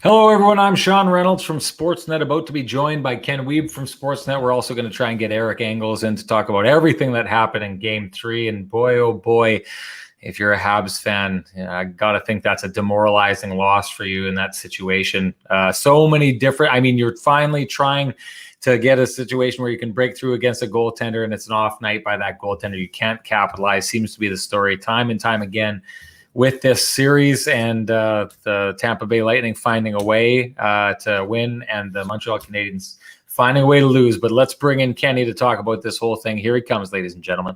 Hello, everyone. I'm Sean Reynolds from Sportsnet, about to be joined by Ken Wiebe from Sportsnet. We're also going to try and get Eric Engels in to talk about everything that happened in Game 3. And boy, oh boy, if you're a Habs fan, I got to think that's a demoralizing loss for you in that situation. So many different, you're finally trying to get a situation where you can break through against a goaltender and it's an off night by that goaltender. You can't capitalize, seems to be the story time and time again with this series, and the Tampa Bay Lightning finding a way to win and the Montreal Canadiens finding a way to lose. But let's bring in Kenny to talk about this whole thing. Here he comes, ladies and gentlemen.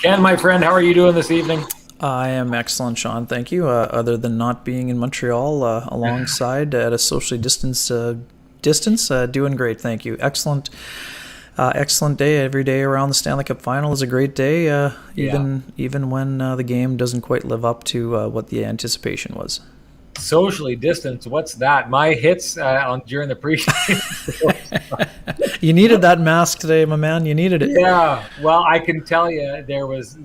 Ken, my friend, how are you doing this evening? I am excellent, Sean. Thank you. Other than not being in Montreal alongside at a socially distanced distance, doing great. Thank you. Excellent day. Every day around the Stanley Cup Final is a great day, even when the game doesn't quite live up to what the anticipation was. Socially distanced, what's that? My hits during the pregame. You needed that mask today, my man. You needed it. Yeah, well, I can tell you there was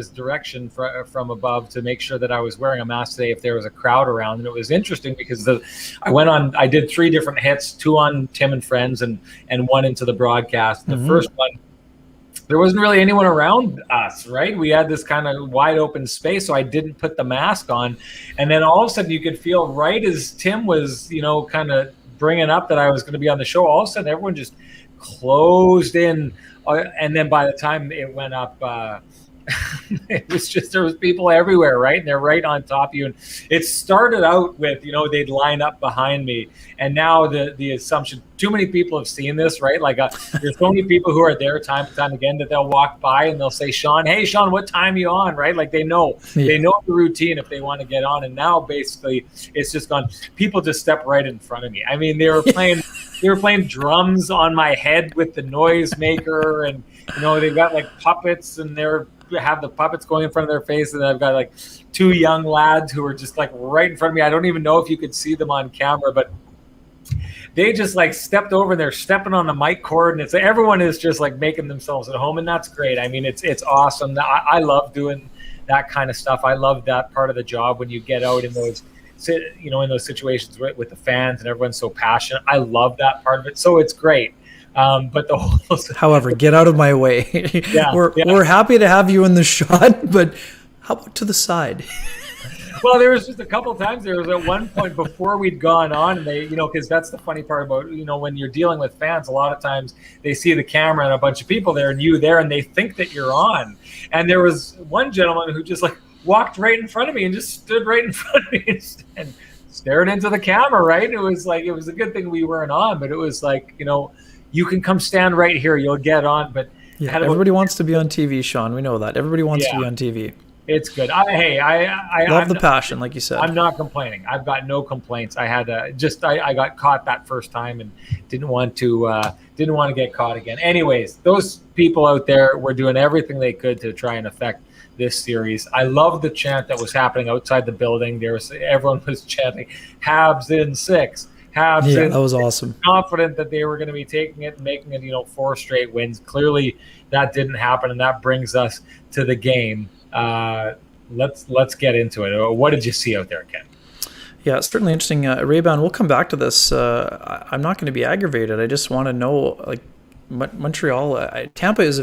direction from above to make sure that I was wearing a mask today if there was a crowd around. And it was interesting because I did 3 different hits, 2 on Tim and Friends and 1 into the broadcast. The first one, there wasn't really anyone around us, right? We had this kind of wide open space, so I didn't put the mask on. And then all of a sudden you could feel right as Tim was, kind of bringing up that I was going to be on the show, all of a sudden everyone just closed in. And then by the time it went up, it was just, there was people everywhere, right? And they're right on top of you. And it started out with, they'd line up behind me. And now the assumption, too many people have seen this, right? Like there's so many people who are there time and time again that they'll walk by and they'll say, hey, Sean, what time are you on? Right? Like they know the routine if they want to get on. And now basically it's just gone. People just step right in front of me. I mean, they were playing drums on my head with the noisemaker, and they've got like puppets, and have the puppets going in front of their face, and I've got like 2 young lads who are just like right in front of me. I don't even know if you could see them on camera, but they just like stepped over and they're stepping on the mic cord, and it's everyone is just like making themselves at home, and that's great. I mean, it's awesome. I love doing that kind of stuff. I love that part of the job when you get out in those in those situations with the fans and everyone's so passionate. I love that part of it, so it's great. But the whole however, get out of my way. We're happy to have you in the shot, but how about to the side? Well, there was just a couple of times. There was at one point before we'd gone on, and they, because that's the funny part about, when you're dealing with fans, a lot of times they see the camera and a bunch of people there and you there, and they think that you're on. And there was one gentleman who just like walked right in front of me and just stood right in front of me and stared into the camera, right? And it was a good thing we weren't on, but it was like, you can come stand right here, you'll get on. But everybody wants to be on TV, Sean. We know that. Everybody wants to be on TV. It's good. I love the passion, like you said. I'm not complaining. I've got no complaints. I had I got caught that first time and didn't want to get caught again. Anyways, those people out there were doing everything they could to try and affect this series. I love the chant that was happening outside the building. Everyone was chanting "Habs in 6." Habs that was awesome. Confident that they were going to be taking it and making it, 4 straight wins. Clearly, that didn't happen, and that brings us to the game. Let's get into it. What did you see out there, Ken? Yeah, it's certainly interesting. Ray-Ban, we'll come back to this. I'm not going to be aggravated. I just want to know, like, Montreal, Tampa is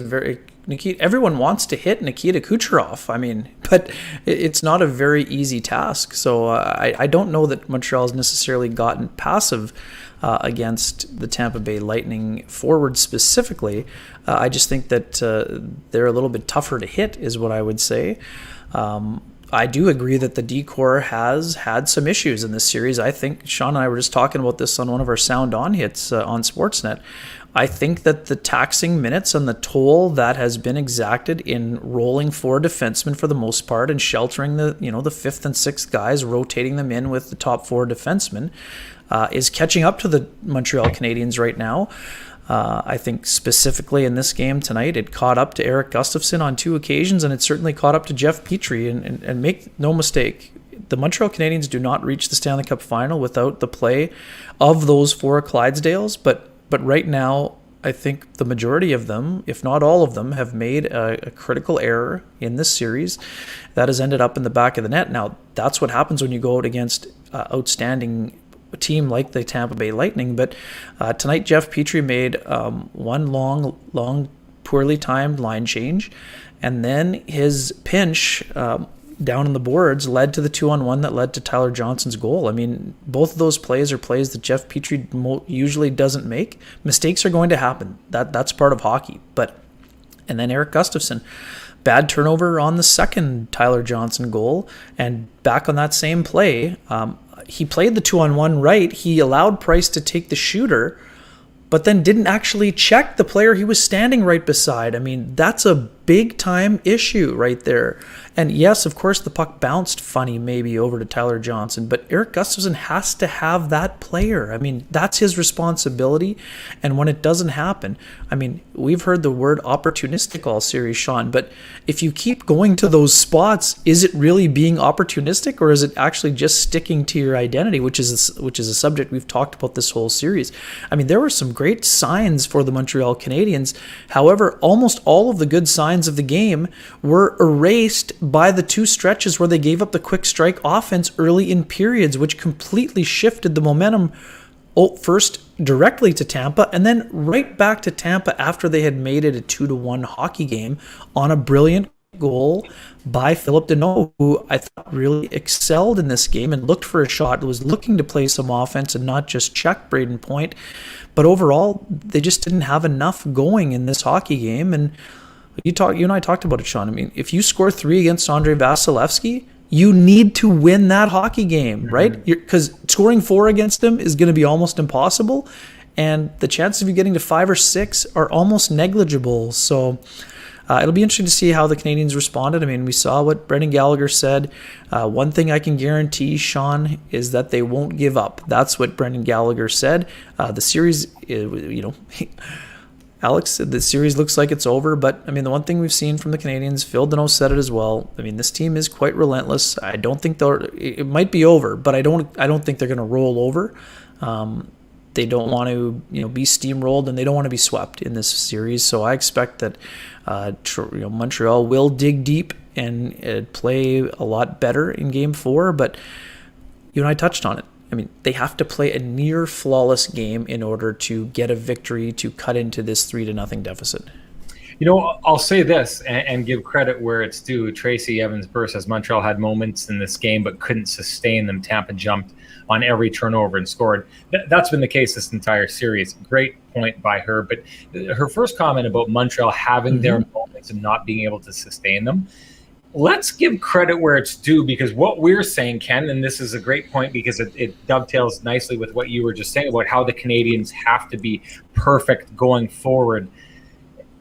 everyone wants to hit Nikita Kucherov. I mean, but it's not a very easy task. So I don't know that Montreal has necessarily gotten passive against the Tampa Bay Lightning forward specifically. I just think that they're a little bit tougher to hit is what I would say. I do agree that the D-Corps has had some issues in this series. I think Sean and I were just talking about this on one of our Sound On hits on Sportsnet. I think that the taxing minutes and the toll that has been exacted in rolling four defensemen for the most part and sheltering the fifth and sixth guys, rotating them in with the top four defensemen, is catching up to the Montreal Canadiens right now. I think specifically in this game tonight, it caught up to Erik Gustafsson on two occasions, and it certainly caught up to Jeff Petrie. And make no mistake, the Montreal Canadiens do not reach the Stanley Cup Final without the play of those four Clydesdales. But right now, I think the majority of them, if not all of them, have made a critical error in this series that has ended up in the back of the net. Now, that's what happens when you go out against outstanding a team like the Tampa Bay Lightning. But tonight, Jeff Petrie made one long, poorly timed line change, and then his pinch down in the boards led to the 2-on-1 that led to Tyler Johnson's goal. I mean, both of those plays are plays that Jeff Petrie usually doesn't make. Mistakes are going to happen. That's part of hockey. And then Erik Gustafsson, bad turnover on the second Tyler Johnson goal, and back on that same play, he played the 2-on-1 right. He allowed Price to take the shooter, but then didn't actually check the player he was standing right beside. I mean, that's a big-time issue right there. And yes, of course, the puck bounced funny maybe over to Tyler Johnson, but Erik Gustafsson has to have that player. I mean, that's his responsibility. And when it doesn't happen, I mean, we've heard the word opportunistic all series, Sean, but if you keep going to those spots, is it really being opportunistic, or is it actually just sticking to your identity, which is a subject we've talked about this whole series? I mean, there were some great signs for the Montreal Canadiens. However, almost all of the good signs of the game were erased by the two stretches where they gave up the quick strike offense early in periods, which completely shifted the momentum first directly to Tampa and then right back to Tampa after they had made it a 2-1 hockey game on a brilliant goal by Philip Deneau, who I thought really excelled in this game and looked for a shot, was looking to play some offense and not just check Braden Point. But overall, they just didn't have enough going in this hockey game. And you and I talked about it, Sean. I mean, if you score 3 against Andrei Vasilevskiy, you need to win that hockey game, right? Because scoring 4 against him is going to be almost impossible, and the chances of you getting to 5 or 6 are almost negligible. So it'll be interesting to see how the Canadiens responded. I mean, we saw what Brendan Gallagher said. One thing I can guarantee, Sean, is that they won't give up. That's what Brendan Gallagher said. The series, Alex, the series looks like it's over, but I mean, the one thing we've seen from the Canadiens, Phil Deneau said it as well. I mean, this team is quite relentless. I don't think it might be over, but I don't think they're going to roll over. They don't want to, be steamrolled, and they don't want to be swept in this series. So I expect that Montreal will dig deep and play a lot better in Game 4. But you and I touched on it. I mean, they have to play a near flawless game in order to get a victory to cut into this 3-0 deficit. I'll say this and give credit where it's due. Tracy Evans-Burr says Montreal had moments in this game but couldn't sustain them. Tampa jumped on every turnover and scored. That's been the case this entire series. Great point by her. But her first comment about Montreal having their moments and not being able to sustain them, let's give credit where it's due, because what we're saying, Ken, and this is a great point because it dovetails nicely with what you were just saying about how the Canadiens have to be perfect going forward.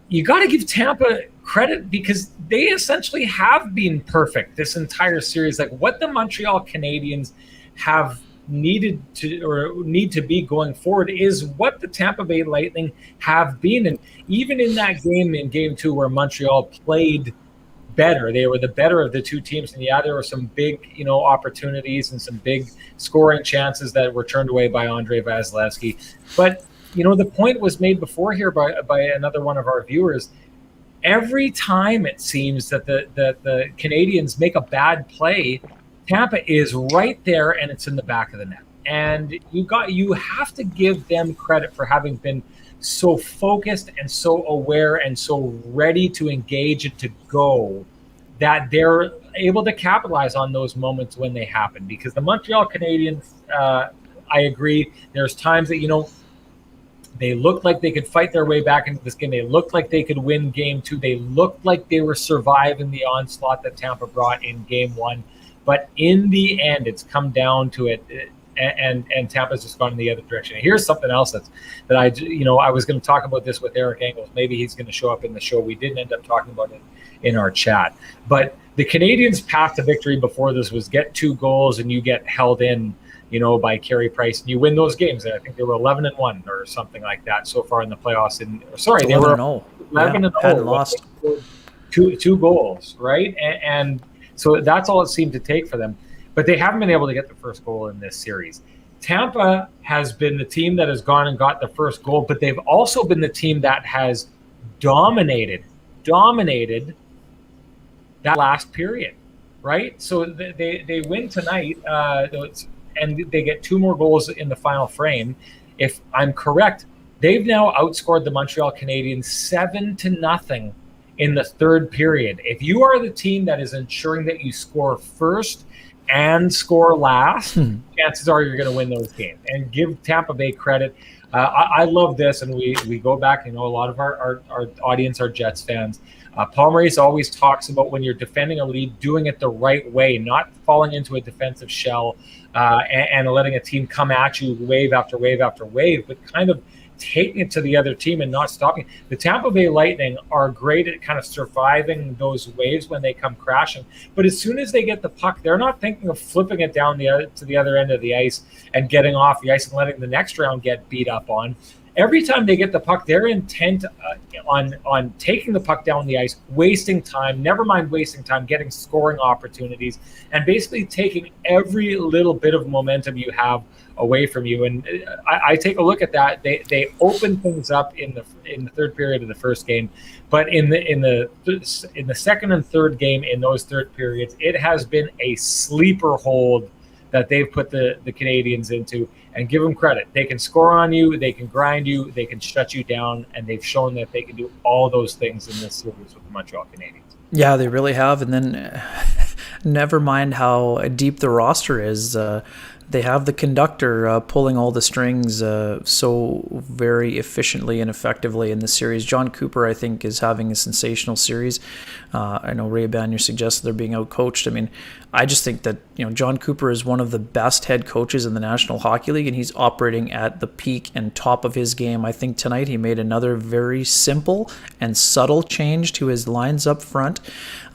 You got to give Tampa credit because they essentially have been perfect this entire series. Like what the Montreal Canadiens have need to be going forward is what the Tampa Bay Lightning have been. And even in that game, in Game 2, where Montreal played better, they were the better of the two teams. And yeah, there were some big, opportunities and some big scoring chances that were turned away by Andrei Vasilevskiy. But the point was made before here by another one of our viewers. Every time it seems that the Canadiens make a bad play, Tampa is right there and it's in the back of the net. And you have to give them credit for having been so focused and so aware and so ready to engage and to go, that they're able to capitalize on those moments when they happen. Because the Montreal Canadiens, I agree, there's times that, They looked like they could fight their way back into this game. They looked like they could win game 2. They looked like they were surviving the onslaught that Tampa brought in game 1. But in the end, it's come down to it, and Tampa's just gone in the other direction. And here's something else that I was going to talk about this with Eric Engels. Maybe he's going to show up in the show. We didn't end up talking about it in our chat. But the Canadiens' path to victory before this was get 2 goals and you get held in, by Carey Price, and you win those games. And I think they were 11-1 or something like that so far in the playoffs. They were 11-0. Hadn't lost. 2 goals, right? And so that's all it seemed to take for them. But they haven't been able to get the first goal in this series. Tampa has been the team that has gone and got the first goal, but they've also been the team that has dominated that last period, right? So they win tonight, and they get 2 more goals in the final frame. If I'm correct, they've now outscored the Montreal Canadiens 7-0 in the third period. If you are the team that is ensuring that you score first and score last, chances are you're going to win those games. And give Tampa Bay credit. I love this, and we go back. A lot of our audience are Jets fans. Paul Maurice always talks about when you're defending a lead, doing it the right way, not falling into a defensive shell and letting a team come at you wave after wave after wave, but kind of taking it to the other team and not stopping. The Tampa Bay Lightning are great at kind of surviving those waves when they come crashing. But as soon as they get the puck, they're not thinking of flipping it down to the other end of the ice and getting off the ice and letting the next round get beat up on. Every time they get the puck, they're intent on taking the puck down the ice, wasting time, never mind wasting time, getting scoring opportunities, and basically taking every little bit of momentum you have away from you. And I take a look at that. They open things up in the third period of the first game, but in the second and third game, in those third periods, it has been a sleeper hold that they've put the Canadiens into. And give them credit. They can score on you, they can grind you, they can shut you down, and they've shown that they can do all those things in this series with the Montreal Canadiens. Yeah, they really have. And then never mind how deep the roster is. They have the conductor pulling all the strings so very efficiently and effectively in this series. John Cooper, I think, is having a sensational series. I know Ray Banyer suggested they're being outcoached. I mean, I just think that John Cooper is one of the best head coaches in the National Hockey League, and he's operating at the peak and top of his game. I think tonight he made another very simple and subtle change to his lines up front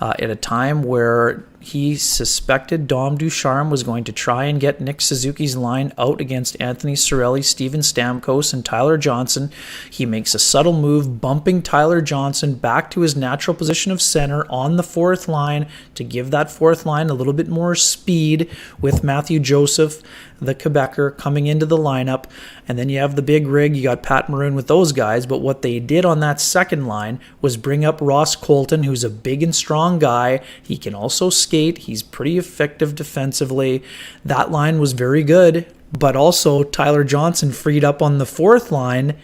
at a time where he suspected Dom Ducharme was going to try and get Nick Suzuki's line out against Anthony Cirelli, Steven Stamkos, and Tyler Johnson. He makes a subtle move, bumping Tyler Johnson back to his natural position of center on the fourth line to give that fourth line a little bit more speed with Matthew Joseph, the Quebecer, coming into the lineup. And then you have the big rig. You got Pat Maroon with those guys. But what they did on that second line was bring up Ross Colton, who's a big and strong guy. He can also skate. He's pretty effective defensively. That line was very good. But also Tyler Johnson, freed up on the fourth line,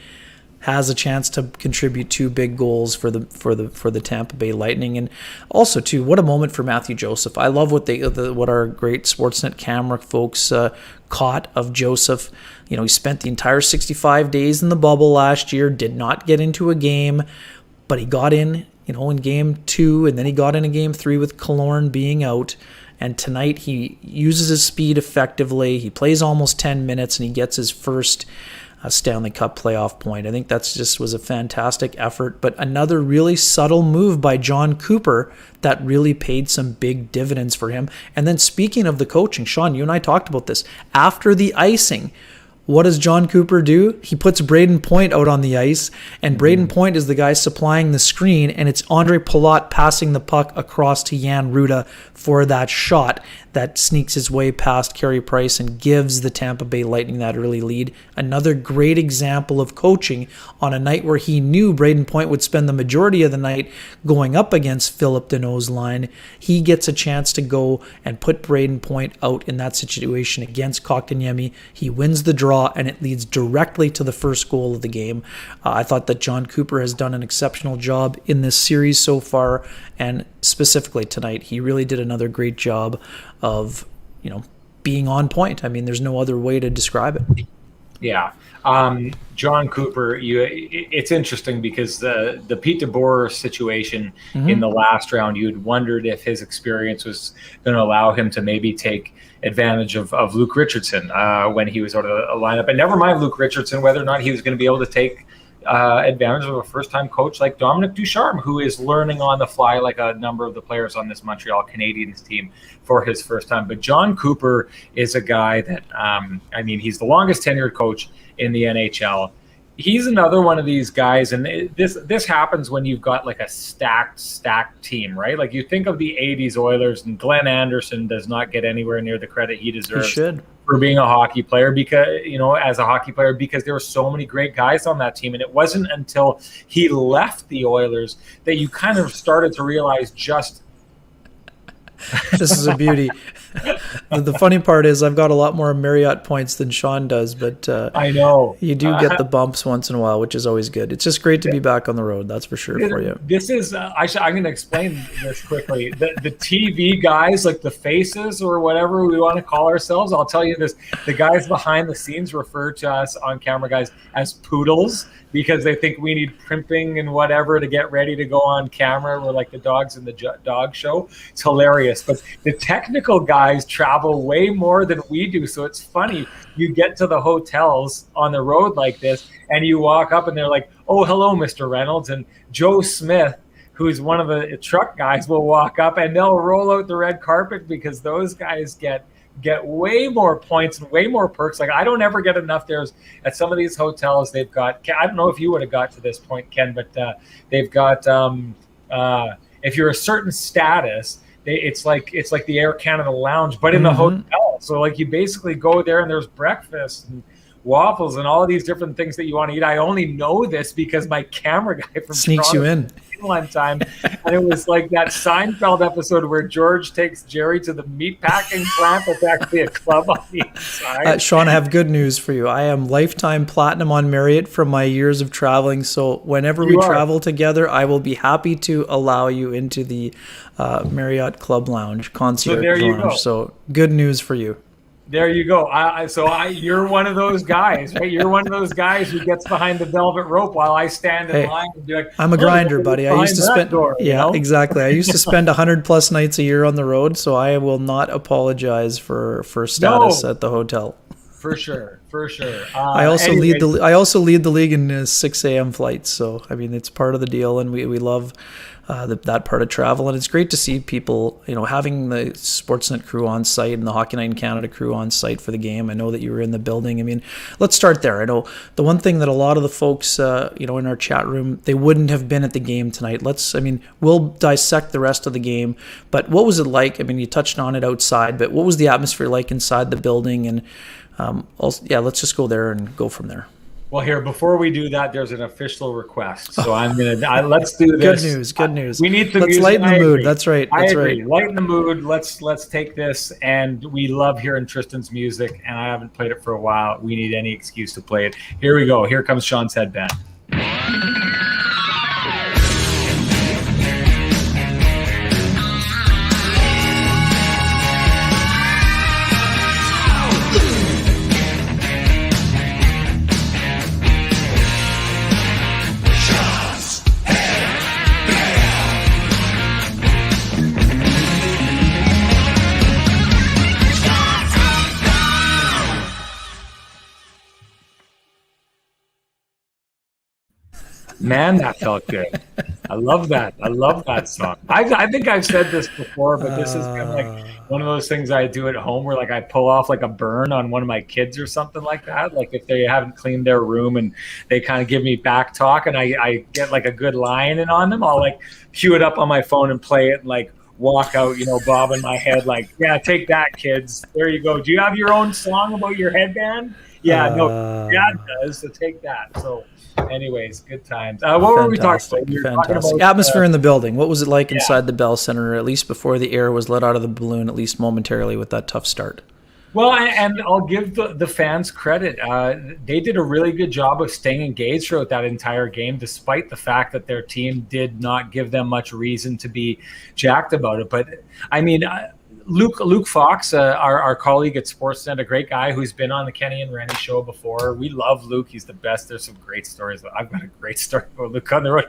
has a chance to contribute 2 big goals for the Tampa Bay Lightning. And also too, what a moment for Matthew Joseph. I love what our great Sportsnet camera folks caught of Joseph. He spent the entire 65 days in the bubble last year, did not get into a game, but he got in, in game 2, and then he got in game 3 with Killorn being out. And tonight he uses his speed effectively. He plays almost 10 minutes, and he gets his first Stanley Cup playoff point. I think that's just was a fantastic effort, but another really subtle move by John Cooper that really paid some big dividends for him. And then speaking of the coaching, Sean, you and I talked about this. After the icing, what does John Cooper do? He puts Braden Point out on the ice, and Braden Point is the guy supplying the screen, and it's Andre Palat passing the puck across to Jan Ruda for that shot that sneaks his way past Carey Price and gives the Tampa Bay Lightning that early lead. Another great example of coaching on a night where he knew Braden Point would spend the majority of the night going up against Philip Deneau's line. He gets a chance to go and put Braden Point out in that situation against Kotkaniemi. He wins the draw, and it leads directly to the first goal of the game. I thought that John Cooper has done an exceptional job in this series so far, and specifically tonight, he really did another great job of, being on point. I mean, there's no other way to describe it. Yeah. John Cooper, it's interesting because the Pete DeBoer situation in the last round, you'd wondered if his experience was going to allow him to maybe take advantage of Luke Richardson when he was out of the lineup. And never mind Luke Richardson, whether or not he was going to be able to take advantage of a first-time coach like Dominic Ducharme, who is learning on the fly like a number of the players on this Montreal Canadiens team for his first time. But John Cooper is a guy that, he's the longest tenured coach in the NHL. He's another one of these guys, and this happens when you've got like a stacked team, right? Like you think of the 80s Oilers, and Glenn Anderson does not get anywhere near the credit he deserves. He should. For being a hockey player, because because there were so many great guys on that team. And it wasn't until he left the Oilers that you kind of started to realize just this is a beauty. The funny part is I've got a lot more Marriott points than Sean does, but I know you do get the bumps once in a while, which is always good. It's just great to be back on the road, that's for sure for you. This is I'm going to explain this quickly. The TV guys, like the faces or whatever we want to call ourselves, I'll tell you this: the guys behind the scenes refer to us on camera guys as poodles, because they think we need primping and whatever to get ready to go on camera. We're like the dogs in the dog show. It's hilarious. But the technical guys travel way more than we do. So it's funny. You get to the hotels on the road like this, and you walk up and they're like, "Oh, hello, Mr. Reynolds." And Joe Smith, who's one of the truck guys, will walk up and they'll roll out the red carpet, because those guys get way more points and way more perks. Like I don't ever get enough. There's at some of these hotels, they've got, I don't know if you would have got to this point, Ken, but they've got, if you're a certain status, it's like the Air Canada Lounge, but in the hotel. So like you basically go there and there's breakfast and waffles and all of these different things that you want to eat. I only know this because my camera guy from sneaks Toronto you in one time, and it was like that Seinfeld episode where George takes Jerry to the meatpacking plant. That's actually a club on the inside. Sean, I have good news for you. I am lifetime platinum on Marriott from my years of traveling. So whenever we travel together, I will be happy to allow you into the Marriott Club Lounge, concierge lounge. Go. So good news for you. There you go. You're one of those guys, right? You're one of those guys who gets behind the velvet rope while I stand in line and be like, I'm a grinder, buddy. I used to spend, know? Exactly. I used to spend 100+ nights a year on the road, so I will not apologize for status at the hotel. For sure. I also lead the league in 6 a.m. flights, so I mean it's part of the deal, and we love that part of travel, and it's great to see people, having the Sportsnet crew on site and the Hockey Night in Canada crew on site for the game. I know that you were in the building. I mean, let's start there. I know the one thing that a lot of the folks, in our chat room, they wouldn't have been at the game tonight. We'll dissect the rest of the game, but what was it like? I mean, you touched on it outside, but what was the atmosphere like inside the building? And let's just go there and go from there. Well, here, before we do that, there's an official request. So let's do this. Good news. We need to lighten the mood. That's right. I agree. Lighten the mood. Let's take this. And we love hearing Tristan's music, and I haven't played it for a while. We need any excuse to play it. Here we go. Here comes Sean's headband. Man, that felt good. I love that. I love that song. I think I've said this before, but this is kind of like one of those things I do at home where like I pull off like a burn on one of my kids or something like that. Like if they haven't cleaned their room and they kind of give me back talk and I get like a good line in on them, I'll like cue it up on my phone and play it and like walk out, bobbing my head like, yeah, take that, kids. There you go. Do you have your own song about your headband? Yeah, no, Dad does, so take that. So anyways, good times. What were we talking about? We were talking about atmosphere in the building. What was it like inside the Bell Center, at least before the air was let out of the balloon, at least momentarily with that tough start? Well, and I'll give the fans credit. They did a really good job of staying engaged throughout that entire game, despite the fact that their team did not give them much reason to be jacked about it. But, I mean, Luke Fox, our colleague at Sportsnet, a great guy who's been on the Kenny and Renny show before. We love Luke. He's the best. There's some great stories. I've got a great story about Luke on the road.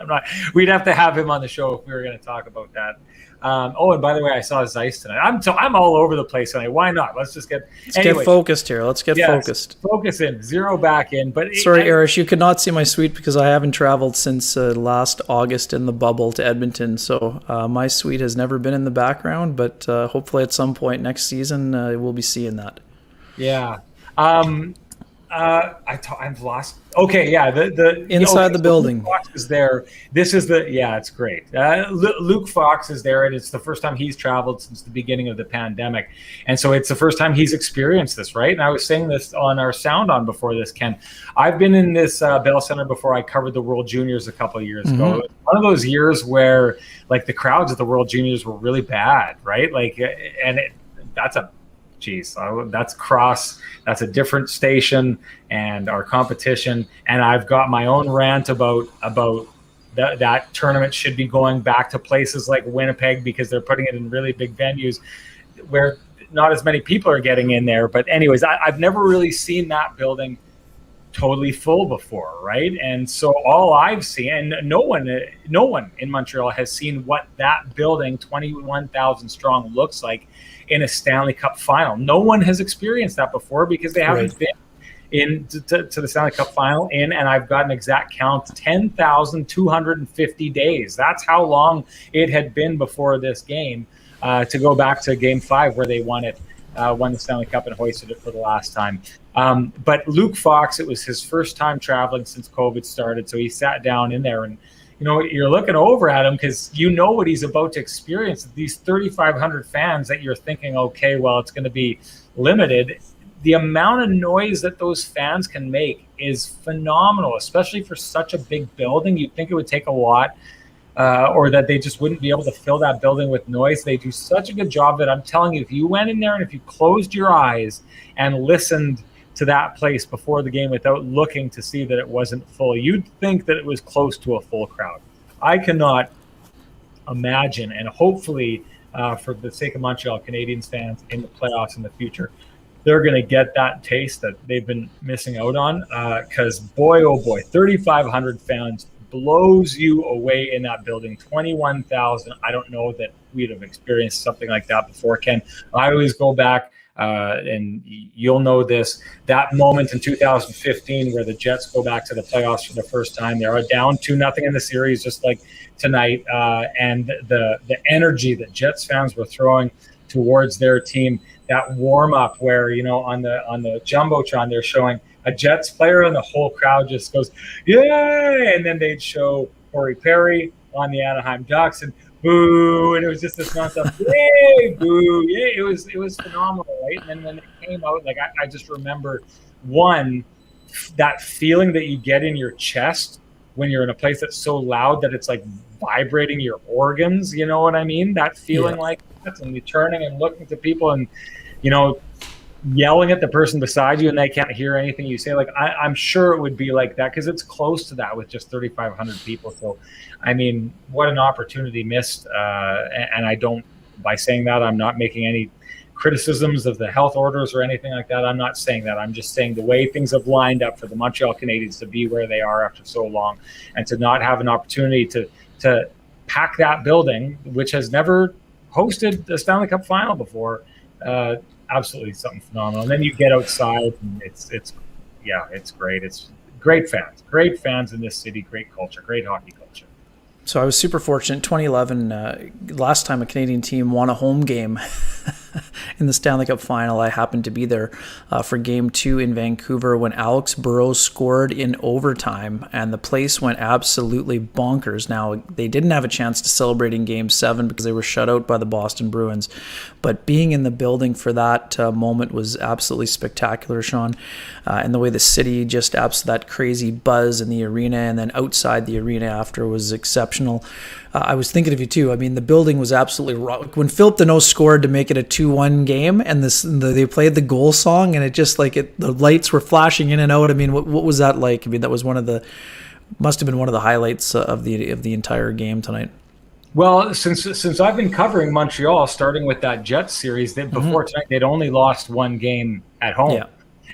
We'd have to have him on the show if we were going to talk about that. And by the way, I saw Zeiss tonight. I'm all over the place tonight. Why not? Let's get focused here. Let's get focused. Focus in, zero back in. But sorry, Arish, you could not see my suite because I haven't traveled since last August in the bubble to Edmonton. So my suite has never been in the background, but hopefully at some point next season we'll be seeing that. Yeah. I've lost. Okay, yeah. The inside the building. Luke Fox is there. It's great. Luke Fox is there, and it's the first time he's traveled since the beginning of the pandemic, and so it's the first time he's experienced this, right? And I was saying this on our sound on before this, Ken. I've been in this Bell Center before. I covered the World Juniors a couple of years ago. It was one of those years where, like, the crowds at the World Juniors were really bad, right? Like, that's a different station and our competition. And I've got my own rant about that tournament should be going back to places like Winnipeg because they're putting it in really big venues where not as many people are getting in there. But anyways, I've never really seen that building totally full before, right? And so all I've seen, and no one in Montreal has seen what that building, 21,000 strong, looks like in a Stanley Cup Final. No one has experienced that before because they haven't been to the Stanley Cup Final and I've got an exact count, 10,250 days. That's how long it had been before this game, to go back to Game 5 where they won the Stanley Cup and hoisted it for the last time. But Luke Fox, it was his first time traveling since COVID started, so he sat down in there and you're looking over at him because what he's about to experience. These 3,500 fans that you're thinking, okay, well, it's going to be limited. The amount of noise that those fans can make is phenomenal, especially for such a big building. You'd think it would take a lot, or that they just wouldn't be able to fill that building with noise. They do such a good job that I'm telling you, if you went in there and if you closed your eyes and listened to that place before the game without looking to see that it wasn't full, you'd think that it was close to a full crowd. I cannot imagine, and hopefully for the sake of Montreal Canadiens fans in the playoffs in the future, they're going to get that taste that they've been missing out on, because boy, oh boy, 3,500 fans blows you away in that building. 21,000, I don't know that we'd have experienced something like that before, Ken. I always go back, and you'll know this, that moment in 2015 where the Jets go back to the playoffs for the first time. They are down 2-0 in the series, just like tonight, and the energy that Jets fans were throwing towards their team, that warm-up where, on the Jumbotron, they're showing a Jets player and the whole crowd just goes, yay! And then they'd show Corey Perry on the Anaheim Ducks and boo, and it was just this nonstop, yay, boo, yay. It was phenomenal, right? And then when it came out, like I just remember that feeling that you get in your chest when you're in a place that's so loud that it's like vibrating your organs, you know what I mean? That feeling like that, and you're turning and looking to people and, yelling at the person beside you and they can't hear anything you say. Like I'm sure it would be like that because it's close to that with just 3,500 people. So, I mean, what an opportunity missed. And I don't, by saying that, I'm not making any criticisms of the health orders or anything like that. I'm not saying that. I'm just saying the way things have lined up for the Montreal Canadiens to be where they are after so long and to not have an opportunity to pack that building, which has never hosted the Stanley Cup Final before, absolutely something phenomenal. And then you get outside and it's great. It's great fans in this city, great culture, great hockey culture. So I was super fortunate. 2011, last time a Canadian team won a home game in the Stanley Cup Final, I happened to be there for Game 2 in Vancouver when Alex Burrows scored in overtime, and the place went absolutely bonkers. Now, they didn't have a chance to celebrate in Game 7 because they were shut out by the Boston Bruins, but being in the building for that moment was absolutely spectacular, Sean. And the way the city just that crazy buzz in the arena and then outside the arena after was exceptional. I was thinking of you too. I mean, the building was absolutely raw. When Philip Deneau scored to make it a 2-1 game, and they played the goal song, and it just the lights were flashing in and out. I mean, what was that like? I mean, that was must have been one of the highlights of the entire game tonight. Well, since I've been covering Montreal, starting with that Jets series, that before tonight they'd only lost one game at home. Yeah.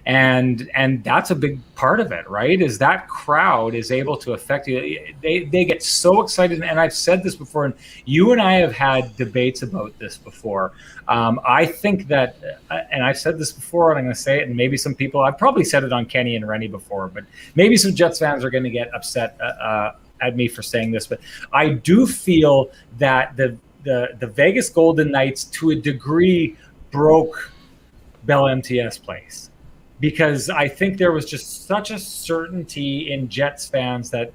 And that's a big part of it, right? Is that crowd is able to affect you. They get so excited, and I've said this before, and you and I have had debates about this before. I think that, and I've said this before, and I'm going to say it, and maybe some people, I've probably said it on Kenny and Renny before, but maybe some Jets fans are going to get upset at me for saying this, but I do feel that the Vegas Golden Knights, to a degree, broke Bell MTS Place, because I think there was just such a certainty in Jets fans that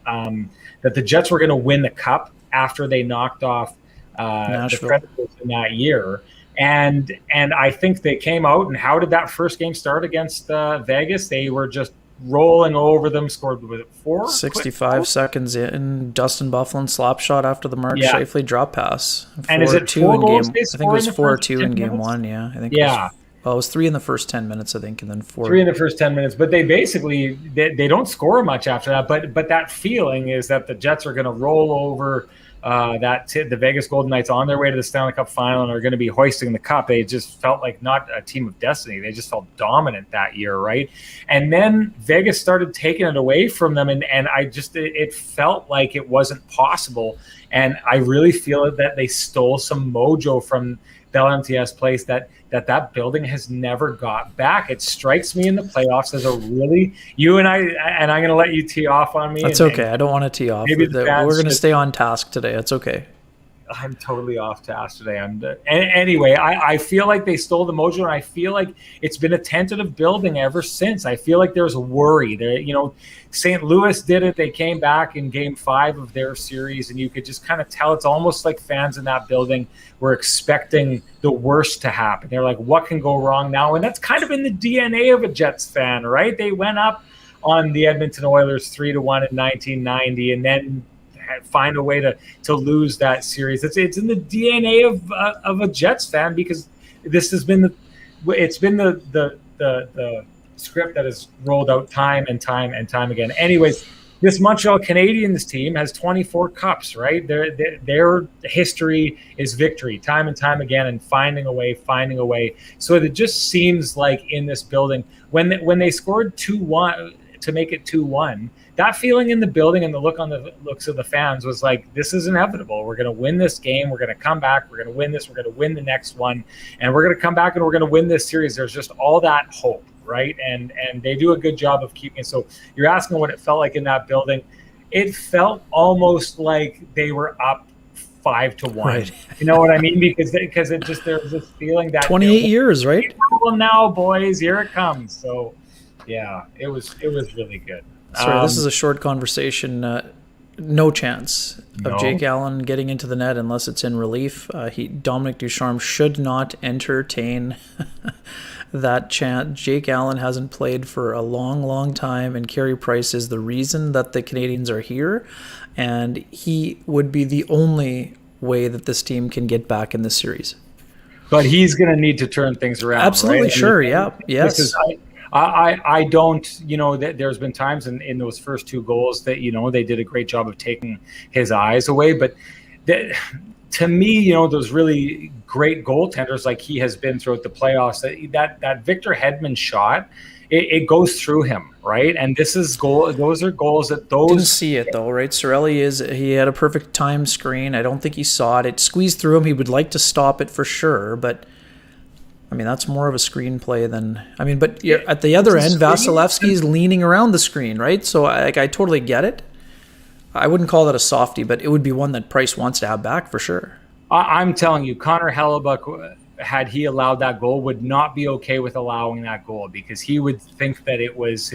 the Jets were going to win the Cup after they knocked off the Predators in that year. And I think they came out, and how did that first game start against Vegas? They were just rolling over them, scored, was it 4? 65 seconds in, Dustin Byfuglien slap shot after the Mark Scheifele drop pass. And is it 4 goals? I think it was 4-2 in game 1, yeah. I think it was 3 in the first 10 minutes, I think, and then 4. 3 in the first 10 minutes. But they basically, they don't score much after that. But that feeling is that the Jets are going to roll over the Vegas Golden Knights on their way to the Stanley Cup Final and are going to be hoisting the cup. They just felt like not a team of destiny. They just felt dominant that year, right? And then Vegas started taking it away from them, and it felt like it wasn't possible. And I really feel that they stole some mojo from Bell MTS Place that building has never got back. It strikes me in the playoffs as a really, you and I'm going to let you tee off on me. That's okay. I don't want to tee off. We're going to stay on task today. It's okay. I'm totally off task today. Anyway, I feel like they stole the mojo, and I feel like it's been a tentative building ever since. I feel like there's a worry there. St. Louis did it. They came back in game 5 of their series, and you could just kind of tell it's almost like fans in that building were expecting the worst to happen. They're like, what can go wrong now? And that's kind of in the DNA of a Jets fan, right? They went up on the Edmonton Oilers 3-1 in 1990, and then find a way to lose that series. It's in the DNA of a Jets fan, because this has been the script that has rolled out time and time and time again. Anyways, this Montreal Canadiens team has 24 cups, right? Their history is victory, time and time again, and finding a way. So it just seems like in this building, when they scored 2-1 to make it 2-1, that feeling in the building and the looks of the fans was like, this is inevitable. We're going to win this game. We're going to come back. We're going to win this. We're going to win the next one. And we're going to come back and we're going to win this series. There's just all that hope, right? And they do a good job of keeping it. So you're asking what it felt like in that building. It felt almost like they were up 5-1. Right. You know what I mean? Because it just, there's this feeling that 28 years, right? Well, now, boys, here it comes. So yeah, it was really good. Sorry, this is a short conversation. No chance of Jake Allen getting into the net unless it's in relief. Dominic Ducharme should not entertain that chance. Jake Allen hasn't played for a long, long time, and Carey Price is the reason that the Canadiens are here, and he would be the only way that this team can get back in this series. But he's going to need to turn things around. Absolutely, right? Sure, yeah, yes. I don't, that there's been times in those first 2 goals that, they did a great job of taking his eyes away. But to me, those really great goaltenders like he has been throughout the playoffs, that Victor Hedman shot, it goes through him, right? And those are goals that those... Didn't see it though, right? Sorelli he had a perfect time screen. I don't think he saw it. It squeezed through him. He would like to stop it for sure, but... that's more of a screenplay than... but at the other end, Vasilevskiy is leaning around the screen, right? So I totally get it. I wouldn't call that a softie, but it would be one that Price wants to have back for sure. I'm telling you, Connor Hellebuck, had he allowed that goal, would not be okay with allowing that goal, because he would think that it was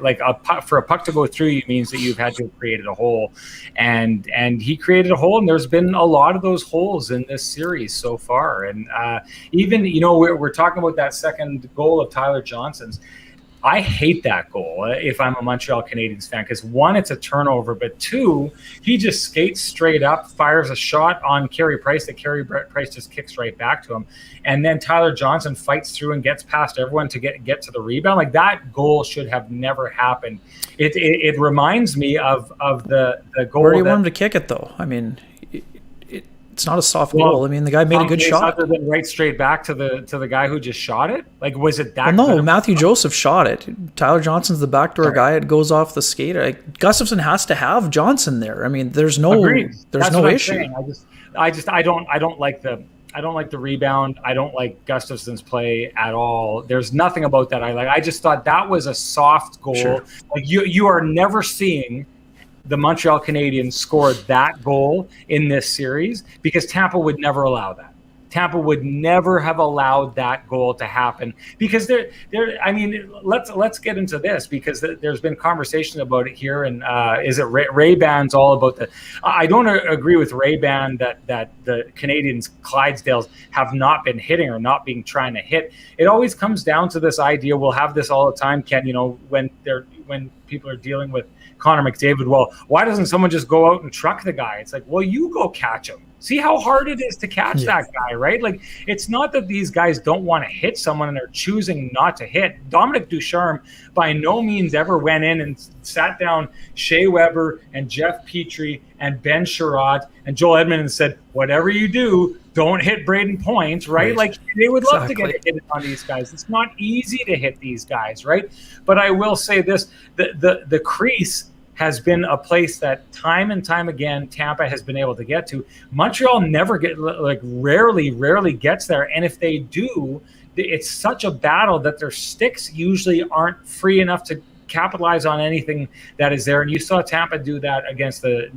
like for a puck to go through you means that you've had to have created a hole, and he created a hole, and there's been a lot of those holes in this series so far. And even we're talking about that second goal of Tyler Johnson's. I hate that goal if I'm a Montreal Canadiens fan, because 1, it's a turnover, but 2, he just skates straight up, fires a shot on Carey Price that Carey Price just kicks right back to him. And then Tyler Johnson fights through and gets past everyone to get to the rebound. Like, that goal should have never happened. It reminds me of the goal. Where do you want him to kick it, though? It's not a soft goal. I mean, the guy made a good shot. Other than right straight back to the guy who just shot it? Like, was it that? Well, no, Matthew Joseph shot it. Tyler Johnson's the backdoor guy. It goes off the skate. Gustafson has to have Johnson there. I mean, there's no issue. I don't like the rebound. I don't like Gustafson's play at all. There's nothing about that I like. I just thought that was a soft goal. Sure. Like you are never seeing the Montreal Canadiens score that goal in this series because Tampa would never allow that. Tampa would never have allowed that goal to happen because I mean, let's get into this because there's been conversation about it here. And is it Ray-Ban's all about the? I don't agree with Ray-Ban that the Canadiens Clydesdales have not been hitting or not being trying to hit. It always comes down to this idea. We'll have this all the time, Ken. You know, when people are dealing with Connor McDavid, well, why doesn't someone just go out and truck the guy? It's like, well, you go catch him. See how hard it is to catch that guy, right? Like, it's not that these guys don't want to hit someone and they're choosing not to hit. Dominic Ducharme by no means ever went in and sat down Shea Weber and Jeff Petrie and Ben Sherratt and Joel Edmond and said, whatever you do, don't hit Braden Point, right? Like, they would love to get hit on these guys. It's not easy to hit these guys, right? But I will say this, the crease has been a place that time and time again Tampa has been able to get to. Montreal rarely gets there, and if they do, it's such a battle that their sticks usually aren't free enough to capitalize on anything that is there. And you saw Tampa do that against the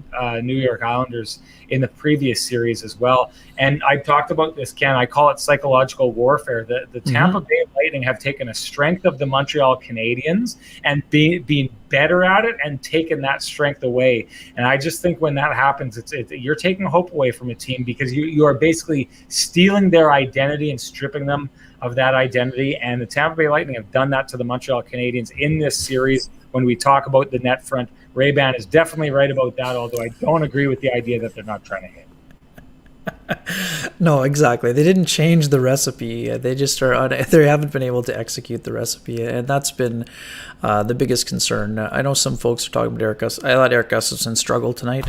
New York Islanders in the previous series as well. And I talked about this, Ken. I call it psychological warfare. The Tampa Bay Lightning have taken a strength of the Montreal Canadiens and being better at it and taken that strength away. And I just think when that happens, you're taking hope away from a team because you are basically stealing their identity and stripping them of that identity. And the Tampa Bay Lightning have done that to the Montreal Canadiens in this series. When we talk about the net front, Ray-Ban is definitely right about that, although I don't agree with the idea that they're not trying to hit. No, exactly. They didn't change the recipe. They just they haven't been able to execute the recipe, and that's been the biggest concern. I know some folks are talking about Eric Gustafson. I thought Eric Gustafson struggled tonight.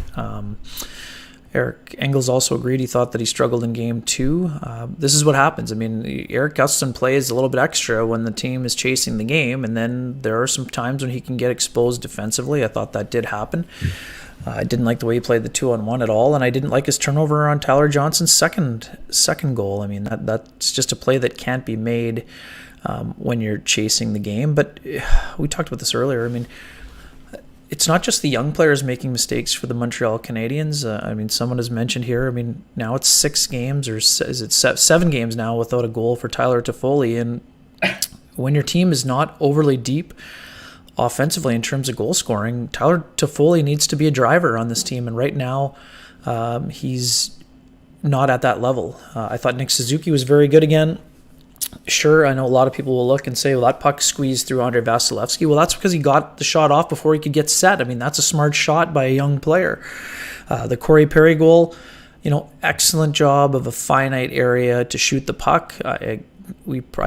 Eric Engels also agreed. He thought that he struggled in game 2. This is what happens. I mean, Eric Gustafson plays a little bit extra when the team is chasing the game, and then there are some times when he can get exposed defensively. I thought that did happen. I didn't like the way he played the 2-on-1 at all, and I didn't like his turnover on Tyler Johnson's second goal. I mean, that's just a play that can't be made when you're chasing the game. But we talked about this earlier. I mean, it's not just the young players making mistakes for the Montreal Canadiens. I mean, someone has mentioned here, I mean, now it's 6 games, or is it 7 games now without a goal for Tyler Toffoli. And when your team is not overly deep offensively in terms of goal scoring, Tyler Toffoli needs to be a driver on this team. And right now, he's not at that level. I thought Nick Suzuki was very good again. Sure, I know a lot of people will look and say, well, that puck squeezed through Andre Vasilevskiy. Well, that's because he got the shot off before he could get set. I mean, that's a smart shot by a young player. The Corey Perry goal, excellent job of a finite area to shoot the puck. I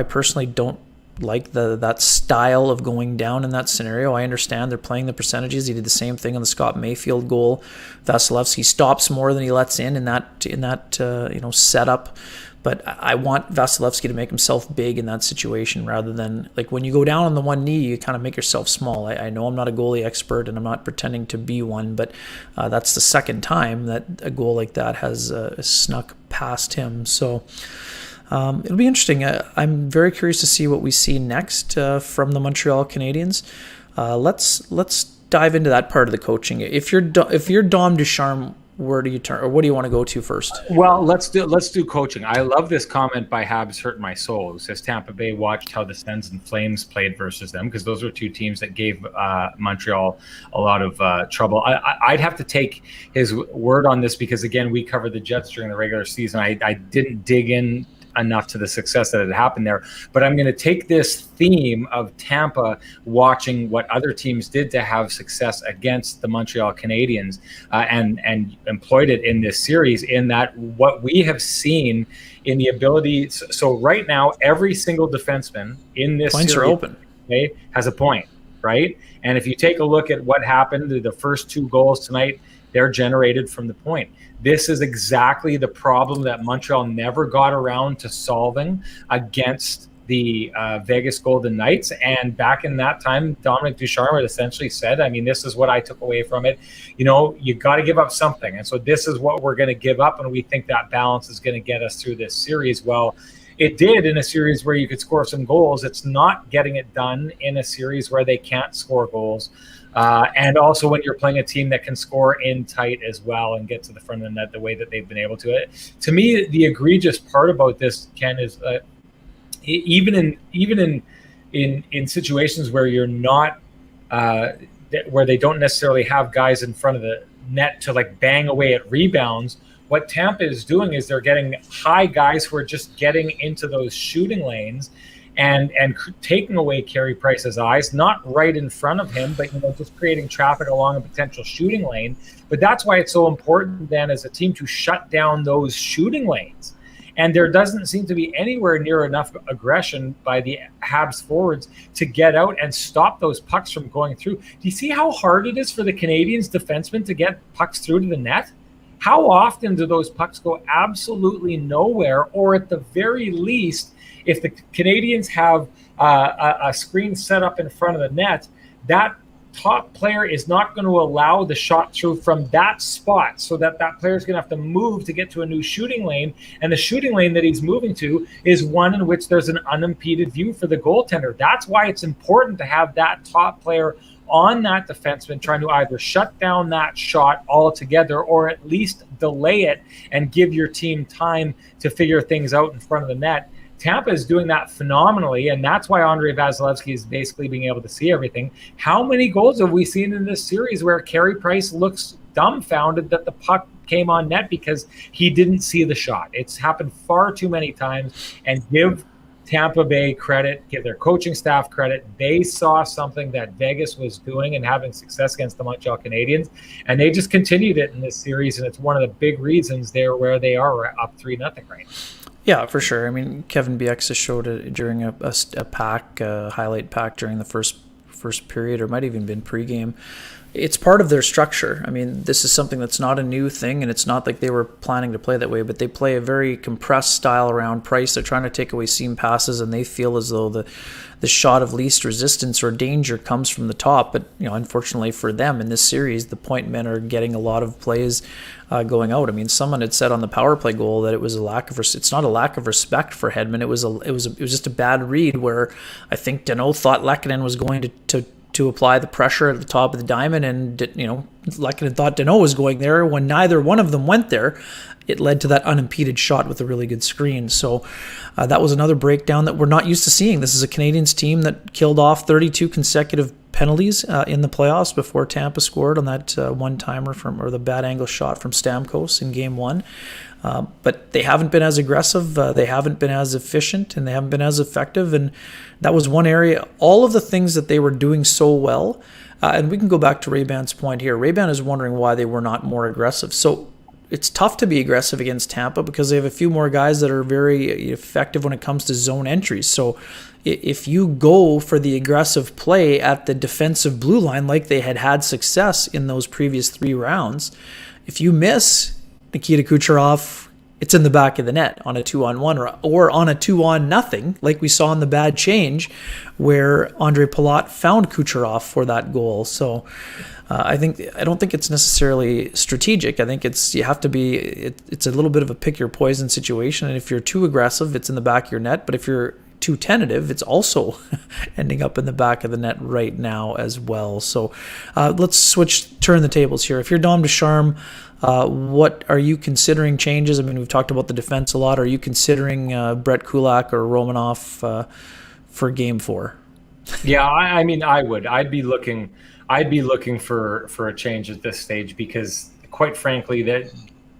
personally don't like that style of going down in that scenario. I understand they're playing the percentages. He did the same thing on the Scott Mayfield goal. Vasilevskiy stops more than he lets in that setup. But I want Vasilevskiy to make himself big in that situation rather than, like, when you go down on the one knee, you kind of make yourself small. I know I'm not a goalie expert and I'm not pretending to be one, but that's the second time that a goal like that has snuck past him. So it'll be interesting. I'm very curious to see what we see next from the Montreal Canadiens. Let's dive into that part of the coaching. If you're Dom Ducharme, where do you turn, or what do you want to go to first? Well, let's do coaching. I love this comment by Habs Hurt My Soul. It says Tampa Bay watched how the Sens and Flames played versus them, because those are two teams that gave Montreal a lot of trouble. I'd have to take his word on this because, again, we covered the Jets during the regular season. I didn't dig in enough to the success that had happened there, but I'm going to take this theme of Tampa watching what other teams did to have success against the Montreal Canadiens and employed it in this series, in that what we have seen in the ability. So right now, every single defenseman in this points series, are open, okay, has a point, right? And if you take a look at what happened, the first 2 goals tonight, they're generated from the point. This is exactly the problem that Montreal never got around to solving against the Vegas Golden Knights. And back in that time, Dominic Ducharme essentially said, I mean, this is what I took away from it. You know, you got to give up something. And so this is what we're going to give up. And we think that balance is going to get us through this series. Well, it did in a series where you could score some goals. It's not getting it done in a series where they can't score goals. And also when you're playing a team that can score in tight as well and get to the front of the net the way that they've been able to. To me, the egregious part about this, Ken, is even in situations where you're not where they don't necessarily have guys in front of the net to like bang away at rebounds, what Tampa is doing is they're getting high guys who are just getting into those shooting lanes and taking away Carey Price's eyes, not right in front of him, but just creating traffic along a potential shooting lane. But that's why it's so important then as a team to shut down those shooting lanes. And there doesn't seem to be anywhere near enough aggression by the Habs forwards to get out and stop those pucks from going through. Do you see how hard it is for the Canadiens defensemen to get pucks through to the net? How often do those pucks go absolutely nowhere? Or at the very least, if the Canadiens have a screen set up in front of the net, that top player is not going to allow the shot through from that spot, so that player is going to have to move to get to a new shooting lane. And the shooting lane that he's moving to is one in which there's an unimpeded view for the goaltender. That's why it's important to have that top player on that defenseman trying to either shut down that shot altogether or at least delay it and give your team time to figure things out in front of the net. Tampa is doing that phenomenally, and that's why Andrei Vasilevskiy is basically being able to see everything. How many goals have we seen in this series where Carey Price looks dumbfounded that the puck came on net because he didn't see the shot? It's happened far too many times, and give Tampa Bay credit, give their coaching staff credit. They saw something that Vegas was doing and having success against the Montreal Canadiens, and they just continued it in this series, and it's one of the big reasons they're where they are up 3-0 right now. Yeah, for sure. I mean, Kevin Bieksa showed it during a highlight pack during the first period, or might have even been pregame. It's part of their structure. I mean, this is something that's not a new thing, and it's not like they were planning to play that way, but they play a very compressed style around Price. They're trying to take away seam passes, and they feel as though the shot of least resistance or danger comes from the top. But unfortunately for them in this series, the point men are getting a lot of plays going out. I mean, someone had said on the power play goal that it was it's not a lack of respect for Hedman. It was just a bad read where I think Danault thought Lehkonen was going to apply the pressure at the top of the diamond, and Lehkonen thought Danault was going there. When neither one of them went there, it led to that unimpeded shot with a really good screen. So that was another breakdown that we're not used to seeing. This is a Canadiens team that killed off 32 consecutive penalties in the playoffs before Tampa scored on that one-timer or the bad angle shot from Stamkos in Game 1. But they haven't been as aggressive, they haven't been as efficient, and they haven't been as effective. And that was one area, all of the things that they were doing so well. And we can go back to Ray-Ban's point here. Ray-Ban is wondering why they were not more aggressive. So it's tough to be aggressive against Tampa because they have a few more guys that are very effective when it comes to zone entries. So if you go for the aggressive play at the defensive blue line like they had success in those previous 3 rounds, if you miss Nikita Kucherov, it's in the back of the net on a 2-on-1 or on a 2-on-0, like we saw in the bad change where Andre Palat found Kucherov for that goal. So I don't think it's necessarily strategic. I think it's a little bit of a pick your poison situation. And if you're too aggressive, it's in the back of your net. But if you're too tentative, it's also ending up in the back of the net right now as well. So let's turn the tables here. If you're Dom Ducharme, what are you considering changes? I mean, we've talked about the defense a lot. Are you considering Brett Kulak or Romanov for Game 4? Yeah, I mean, I would. I'd be looking for a change at this stage because, quite frankly, that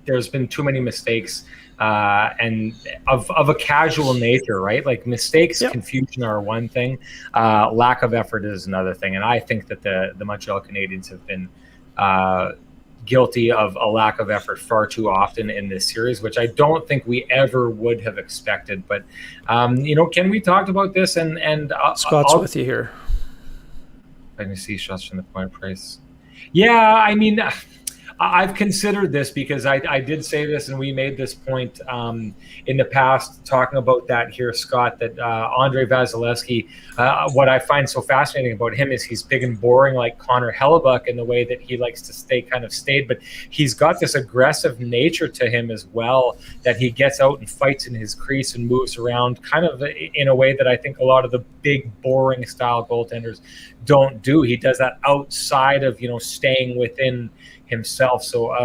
there's been too many mistakes and of a casual nature, right? Like mistakes, yep. Confusion are one thing, lack of effort is another thing, and I think that the Montreal Canadiens have been guilty of a lack of effort far too often in this series, which I don't think we ever would have expected. But Ken, we talked about this, and Scott's with you here. Let me see shots from the point, Price. Yeah, I mean, I've considered this because I did say this, and we made this point in the past talking about that here, Scott, that Andre Vasilevskiy, what I find so fascinating about him is he's big and boring like Connor Hellebuck in the way that he likes to stay kind of staid, but he's got this aggressive nature to him as well, that he gets out and fights in his crease and moves around kind of in a way that I think a lot of the big, boring style goaltenders don't do. He does that outside of, staying within himself. So,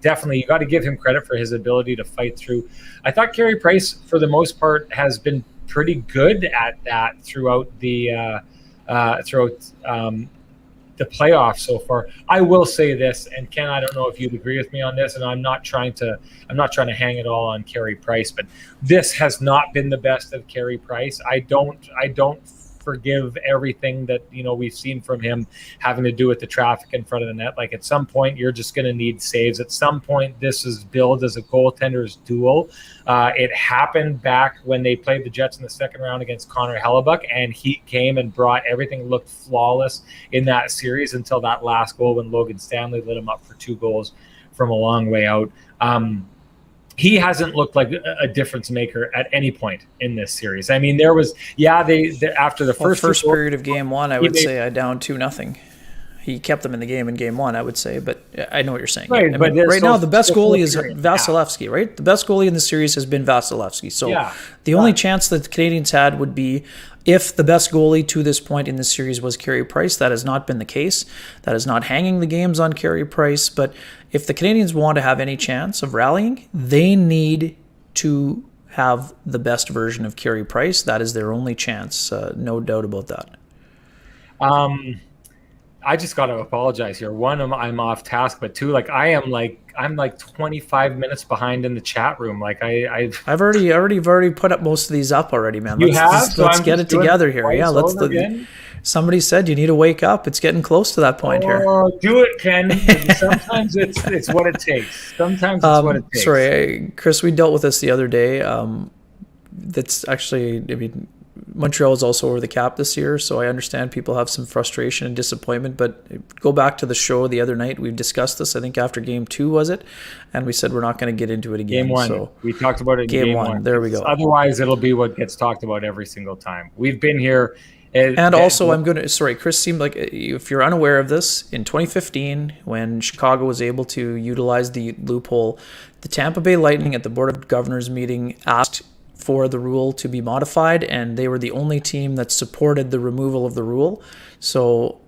definitely you got to give him credit for his ability to fight through. I thought Carey Price, for the most part, has been pretty good at that throughout the playoffs so far. I will say this, and Ken, I don't know if you'd agree with me on this, and I'm not trying to hang it all on Carey Price, but this has not been the best of Carey Price. I don't forgive everything that we've seen from him having to do with the traffic in front of the net. Like, at some point you're just going to need saves. At some point this is billed as a goaltender's duel. It happened back when they played the Jets in the second round against Connor Hellebuck, and he came and brought everything, looked flawless in that series until that last goal when Logan Stanley lit him up for 2 goals from a long way out. He hasn't looked like a difference maker at any point in this series. I mean, there was, after the first period of game one, I would say I down 2-0. He kept them in the game in game one, I would say, but I know what you're saying. Right, but right now, the best goalie is Vasilevskiy, right? The best goalie in the series has been Vasilevskiy. So the only chance that the Canadiens had would be if the best goalie to this point in the series was Carey Price. That has not been the case. That is not hanging the games on Carey Price. But if the Canadiens want to have any chance of rallying, they need to have the best version of Carey Price. That is their only chance, no doubt about that. I just got to apologize here. One, I'm off task, but two, I'm 25 minutes behind in the chat room. I've already put up most of these up already, man. Let's get it together here. Yeah, somebody said you need to wake up. It's getting close to that point here. Do it, Ken. Sometimes it's what it takes. Sometimes it's what it takes. Sorry, Chris, we dealt with this the other day. That's actually, Montreal is also over the cap this year, so I understand people have some frustration and disappointment, but go back to the show the other night. We discussed this, I think, after game 2, was it? And we said we're not going to get into it again. Game 1. So we talked about it in game 1. There we go. Otherwise, it'll be what gets talked about every single time. We've been here. Chris seemed like, if you're unaware of this, in 2015, when Chicago was able to utilize the loophole, the Tampa Bay Lightning at the Board of Governors meeting asked for the rule to be modified, and they were the only team that supported the removal of the rule. So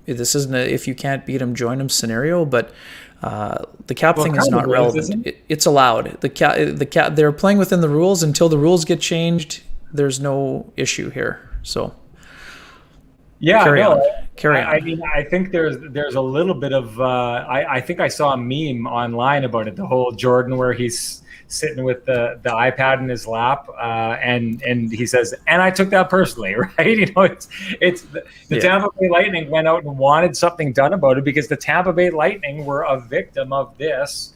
this isn't a if you can't beat them, join them scenario, but the cap thing is not relevant. It's allowed. The cap they're playing within the rules until the rules get changed. There's no issue here. So carry on. I mean, I think there's a little bit of I think I saw a meme online about it. The whole Jordan where he's sitting with the iPad in his lap, and he says, and I took that personally, right? It's the Tampa Bay Lightning went out and wanted something done about it because the Tampa Bay Lightning were a victim of this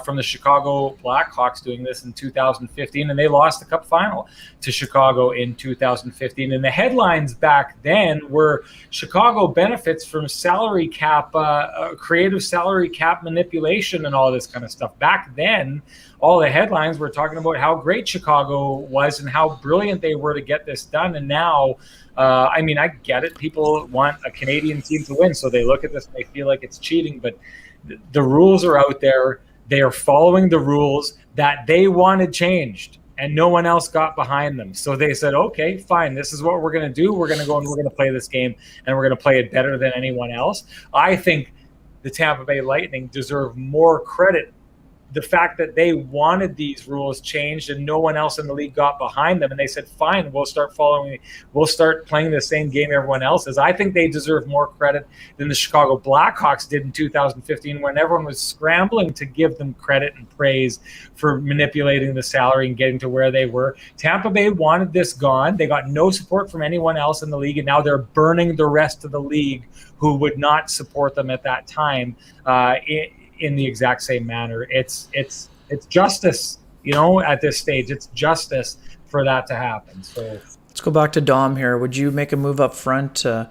from the Chicago Blackhawks doing this in 2015, and they lost the Cup Final to Chicago in 2015. And the headlines back then were Chicago benefits from salary cap, creative salary cap manipulation and all this kind of stuff. Back then, all the headlines were talking about how great Chicago was and how brilliant they were to get this done. And now, I get it. People want a Canadian team to win, so they look at this and they feel like it's cheating. But the rules are out there. They are following the rules that they wanted changed, and no one else got behind them. So they said, okay, fine, this is what we're going to do. We're going to go and we're going to play this game, and we're going to play it better than anyone else. I think the Tampa Bay Lightning deserve more credit. The fact that they wanted these rules changed and no one else in the league got behind them, and they said, fine, we'll start playing the same game everyone else is. I think they deserve more credit than the Chicago Blackhawks did in 2015 when everyone was scrambling to give them credit and praise for manipulating the salary and getting to where they were. Tampa Bay wanted this gone. They got no support from anyone else in the league, and now they're burning the rest of the league who would not support them at that time in the exact same manner. It's justice, at this stage. It's justice for that to happen. So let's go back to Dom here. Would you make a move up front to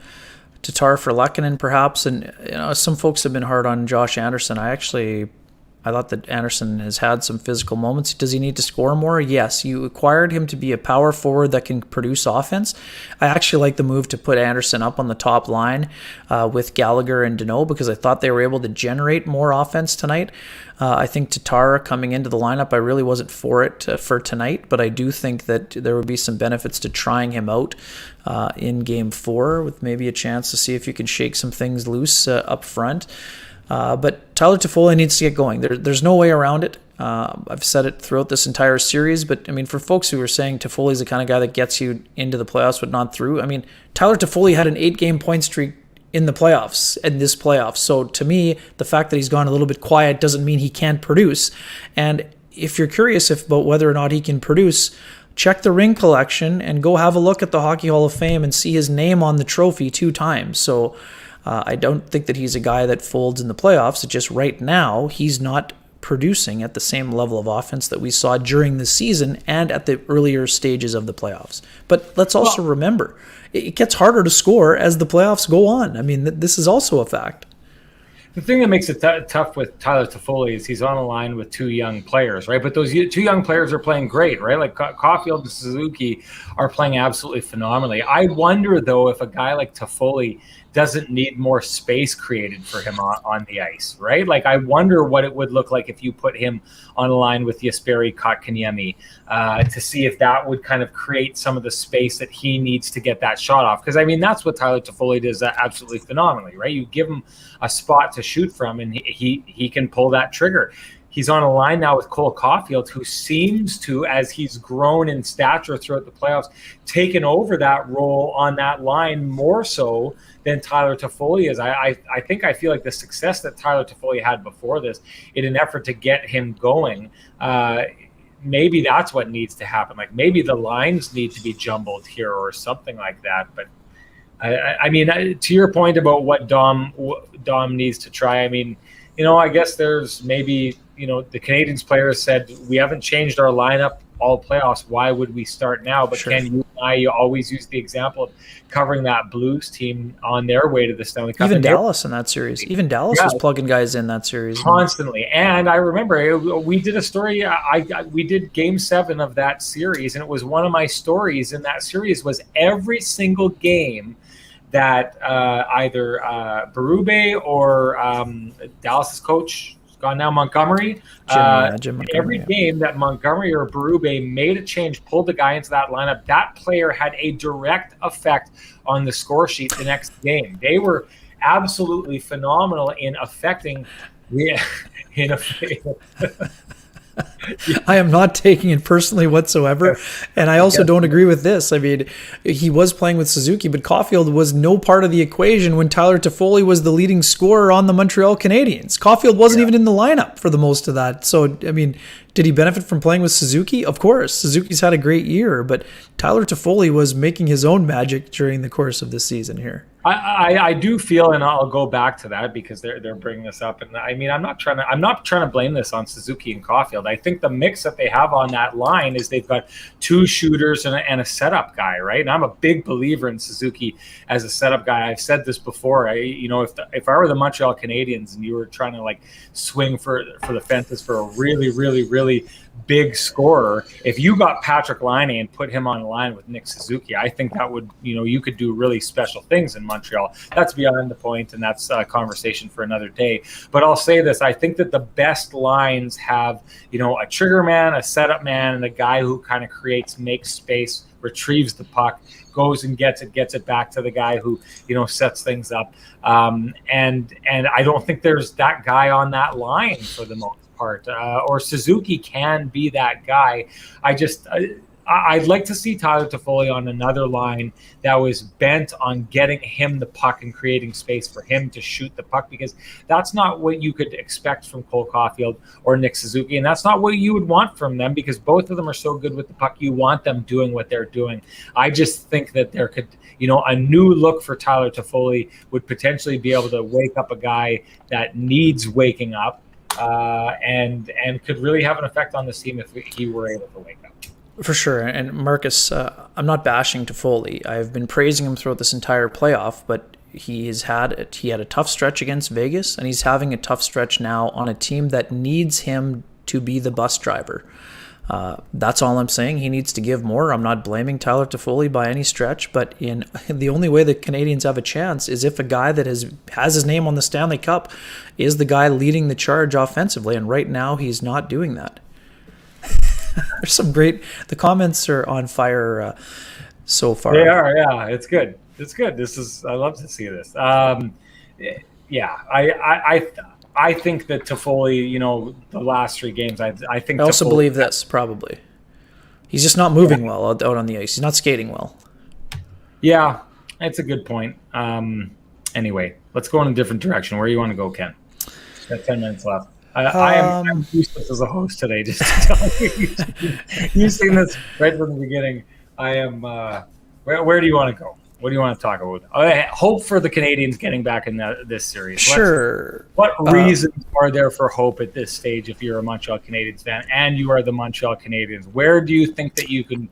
Tatar for Lehkonen perhaps, and some folks have been hard on Josh Anderson. I thought that Anderson has had some physical moments. Does he need to score more? Yes. You acquired him to be a power forward that can produce offense. I actually like the move to put Anderson up on the top line with Gallagher and Deneau because I thought they were able to generate more offense tonight. I think Tatar coming into the lineup, I really wasn't for it for tonight, but I do think that there would be some benefits to trying him out in Game 4 with maybe a chance to see if you can shake some things loose up front. But Tyler Toffoli needs to get going. There's no way around it. I've said it throughout this entire series, but I mean, for folks who are saying Toffoli's the kind of guy that gets you into the playoffs but not through, I mean, Tyler Toffoli had an 8-game point streak in the playoffs, in this playoff. So to me, the fact that he's gone a little bit quiet doesn't mean he can't produce. And if you're curious about whether or not he can produce, check the ring collection and go have a look at the Hockey Hall of Fame and see his name on the trophy 2 times. So I don't think that he's a guy that folds in the playoffs. It's just right now he's not producing at the same level of offense that we saw during the season and at the earlier stages of the playoffs. But let's also remember, it gets harder to score as the playoffs go on. I mean, this is also a fact. The thing that makes it tough with Tyler Toffoli is he's on a line with 2 young players, right? But those 2 young players are playing great, right? Like Caulfield and Suzuki are playing absolutely phenomenally. I wonder, though, if a guy like Toffoli doesn't need more space created for him on the ice, right? Like, I wonder what it would look like if you put him on a line with Jesperi Kotkaniemi to see if that would kind of create some of the space that he needs to get that shot off. Because, I mean, that's what Tyler Toffoli does absolutely phenomenally, right? You give him a spot to shoot from, and he can pull that trigger. He's on a line now with Cole Caulfield, who seems to, as he's grown in stature throughout the playoffs, taken over that role on that line more so than Tyler Toffoli is. I feel like the success that Tyler Toffoli had before this, in an effort to get him going, maybe that's what needs to happen. Like, maybe the lines need to be jumbled here or something like that. But I mean, to your point about what Dom needs to try, I mean, I guess there's maybe, the Canadiens players said, we haven't changed our lineup all playoffs. Why would we start now? But sure. Ken, you and I always use the example of covering that Blues team on their way to the Stanley Cup. Even Dallas in that series. Even Dallas was plugging guys in that series. Constantly. And I remember we did a story. We did Game 7 of that series, and it was one of my stories in that series was every single game that either Berube or Dallas's coach, gone now, Montgomery. Jim Montgomery, every game that Montgomery or Berube made a change, pulled the guy into that lineup, that player had a direct effect on the score sheet the next game. They were absolutely phenomenal in affecting I am not taking it personally whatsoever. And I also don't agree with this. I mean, he was playing with Suzuki, but Caulfield was no part of the equation when Tyler Toffoli was the leading scorer on the Montreal Canadiens. Caulfield wasn't even in the lineup for the most of that. So, I mean, did he benefit from playing with Suzuki? Of course. Suzuki's had a great year, but Tyler Toffoli was making his own magic during the course of this season here. I do feel, and I'll go back to that because they're bringing this up, and I mean, I'm not trying to blame this on Suzuki and Caulfield. I think the mix that they have on that line is they've got 2 shooters and a setup guy, right? And I'm a big believer in Suzuki as a setup guy. I've said this before. If I were the Montreal Canadiens and you were trying to like swing for the fences for a really, really, really big scorer, if you got Patrick Laine and put him on the line with Nick Suzuki, I think that would, you could do really special things in Montreal. That's beyond the point, and that's a conversation for another day. But I'll say this, I think that the best lines have, a trigger man, a setup man, and a guy who kind of makes space, retrieves the puck, goes and gets it back to the guy who, sets things up. And I don't think there's that guy on that line for the most part, or Suzuki can be that guy. I'd like to see Tyler Toffoli on another line that was bent on getting him the puck and creating space for him to shoot the puck, because that's not what you could expect from Cole Caulfield or Nick Suzuki, and that's not what you would want from them, because both of them are so good with the puck. You want them doing what they're doing. I just think that there could, a new look for Tyler Toffoli would potentially be able to wake up a guy that needs waking up, and could really have an effect on the team if he were able to wake up. For sure. And Marcus, I'm not bashing Toffoli. I've been praising him throughout this entire playoff, but he had a tough stretch against Vegas, and he's having a tough stretch now on a team that needs him to be the bus driver. That's all I'm saying. He needs to give more. I'm not blaming Tyler Toffoli by any stretch, but in the only way the Canadiens have a chance is if a guy that has his name on the Stanley Cup is the guy leading the charge offensively, and right now he's not doing that. There's some great. The comments are on fire so far. They are, yeah. It's good. It's good. I love to see this. Yeah, I think that Toffoli, the last 3 games, I think. I also believe this, probably. He's just not moving well out on the ice. He's not skating well. Yeah, that's a good point. Anyway, let's go in a different direction. Where do you want to go, Ken? Got 10 minutes left. I'm useless as a host today, just to tell you. You've seen this right from the beginning. I am. Where do you want to go? What do you want to talk about? Hope for the Canadiens getting back in this series. Sure. What reasons are there for hope at this stage if you're a Montreal Canadiens fan and you are the Montreal Canadiens? Where do you think that you can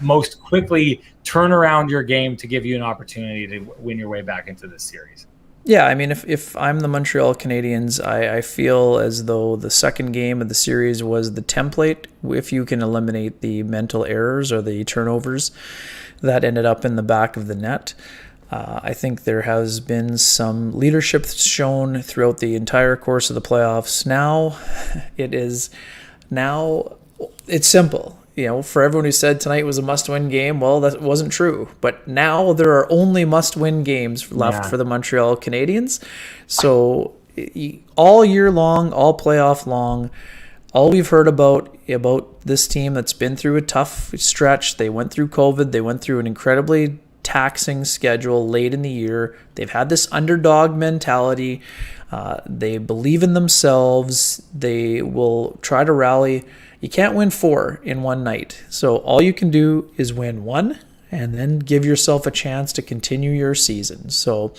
most quickly turn around your game to give you an opportunity to win your way back into this series? Yeah, I mean, if I'm the Montreal Canadiens, I feel as though the second game of the series was the template. If you can eliminate the mental errors or the turnovers that ended up in the back of the net, I think there has been some leadership shown throughout the entire course of the playoffs. Now it's simple. For everyone who said tonight was a must-win game, well, that wasn't true. But now there are only must-win games left for the Montreal Canadiens. So all year long, all playoff long, all we've heard about this team that's been through a tough stretch. They went through COVID. They went through an incredibly taxing schedule late in the year. They've had this underdog mentality. They believe in themselves. They will try to rally. You can't win 4 in one night. So all you can do is win 1 and then give yourself a chance to continue your season. So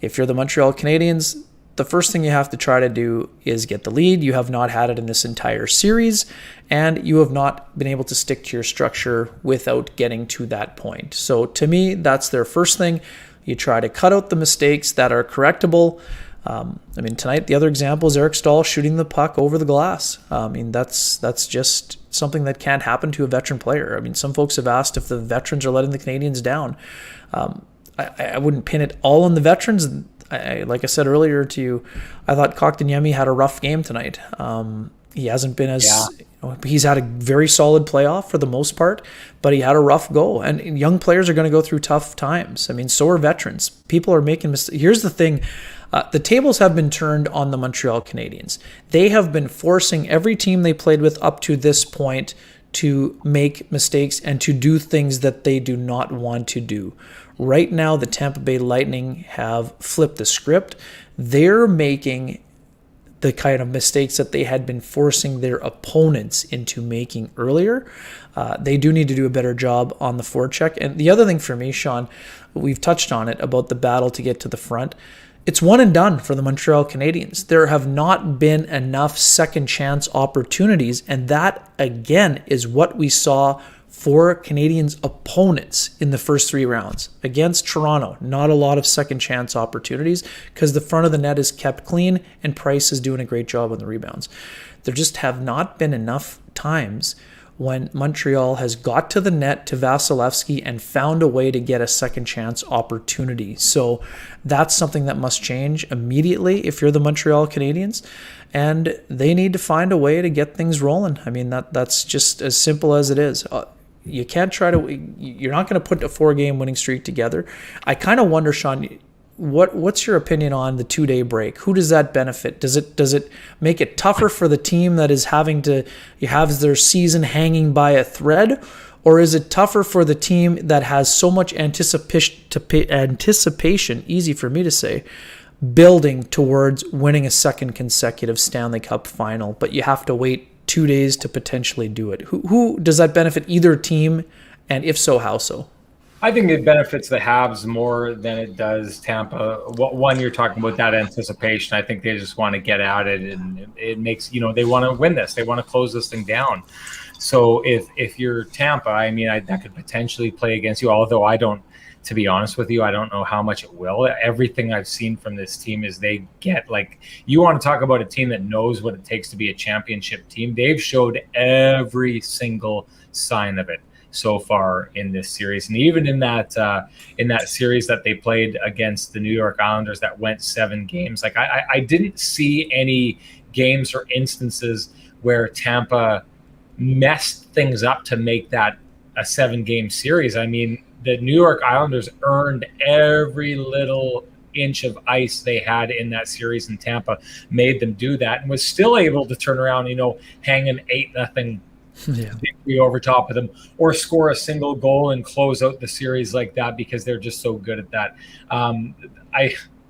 if you're the Montreal Canadiens, the first thing you have to try to do is get the lead. You have not had it in this entire series, and you have not been able to stick to your structure without getting to that point. So to me, that's their first thing. You try to cut out the mistakes that are correctable. Tonight, the other example is Eric Staal shooting the puck over the glass. That's just something that can't happen to a veteran player. Some folks have asked if the veterans are letting the Canadiens down. I wouldn't pin it all on the veterans. Like I said earlier to you, I thought Kotkaniemi had a rough game tonight. He hasn't been he's had a very solid playoff for the most part, but he had a rough go. And young players are going to go through tough times. So are veterans. People are making mistakes. Here's the thing. The tables have been turned on the Montreal Canadiens. They have been forcing every team they played with up to this point to make mistakes and to do things that they do not want to do. Right now, the Tampa Bay Lightning have flipped the script. They're making the kind of mistakes that they had been forcing their opponents into making earlier. They do need to do a better job on the forecheck. And the other thing for me, Sean, we've touched on it about the battle to get to the front. It's one and done for the Montreal Canadiens. There have not been enough second chance opportunities, and that, again, is what we saw for Canadiens' opponents in the first 3 rounds. Against Toronto, not a lot of second chance opportunities because the front of the net is kept clean and Price is doing a great job on the rebounds. There just have not been enough times when Montreal has got to the net to Vasilevskiy and found a way to get a second chance opportunity. So that's something that must change immediately if you're the Montreal Canadiens, and they need to find a way to get things rolling. That's just as simple as it is. You can't you're not going to put a 4-game winning streak together. I kind of wonder, Sean, what's your opinion on the 2-day break? Who does that benefit? Does it make it tougher for the team that is having to have their season hanging by a thread, or is it tougher for the team that has so much anticipation, easy for me to say, building towards winning a second consecutive Stanley Cup final, but you have to wait 2 days to potentially do it? Who does that benefit, either team, and if so, how so? I think it benefits the Habs more than it does Tampa. One, you're talking about that anticipation. I think they just want to get at it, and it makes, they want to win this. They want to close this thing down. So if you're Tampa, I mean, that could potentially play against you. Although I don't, to be honest with you, I don't know how much it will. Everything I've seen from this team is they get like, you want to talk about a team that knows what it takes to be a championship team. They've showed every single sign of it so far in this series, and even in that series that they played against the New York Islanders that went 7 games, like I didn't see any games or instances where Tampa messed things up to make that a 7-game series. I mean, the New York Islanders earned every little inch of ice they had in that series, and Tampa made them do that and was still able to turn around, hang an 8-0 victory over top of them, or score a single goal and close out the series like that, because they're just so good at that.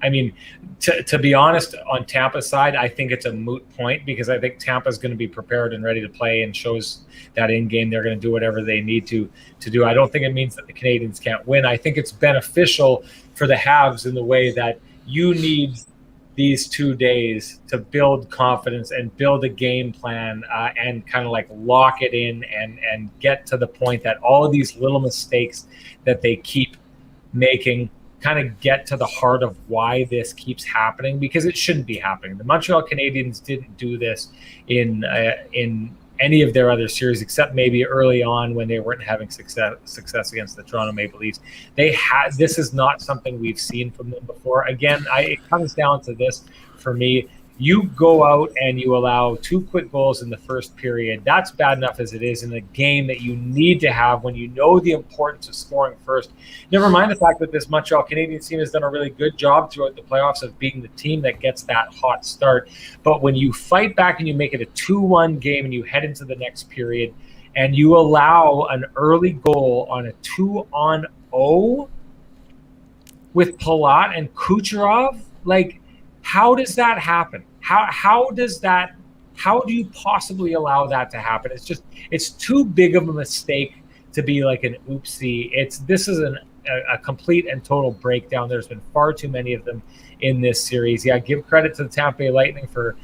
I mean, to be honest, on Tampa's side, I think it's a moot point, because I think Tampa's going to be prepared and ready to play, and shows that in game they're going to do whatever they need to do. I don't think it means that the Canadiens can't win. I think it's beneficial for the Habs in the way that you need these 2 days to build confidence and build a game plan, and kind of like lock it in and get to the point that all of these little mistakes that they keep making kind of get to the heart of why this keeps happening, because it shouldn't be happening. The Montreal Canadiens didn't do this in any of their other series, except maybe early on when they weren't having success against the Toronto Maple Leafs. This is not something we've seen from them before. Again, it comes down to this for me. You go out and you allow 2 quick goals in the first period. That's bad enough as it is in a game that you need to have when you know the importance of scoring first. Never mind the fact that this Montreal Canadiens team has done a really good job throughout the playoffs of being the team that gets that hot start. But when you fight back and you make it a 2-1 game and you head into the next period and you allow an early goal on a 2-on-0 with Palat and Kucherov, like, how does that happen? How do you possibly allow that to happen? It's too big of a mistake to be like an oopsie. This is a complete and total breakdown. There's been far too many of them in this series. Yeah, give credit to the Tampa Bay Lightning for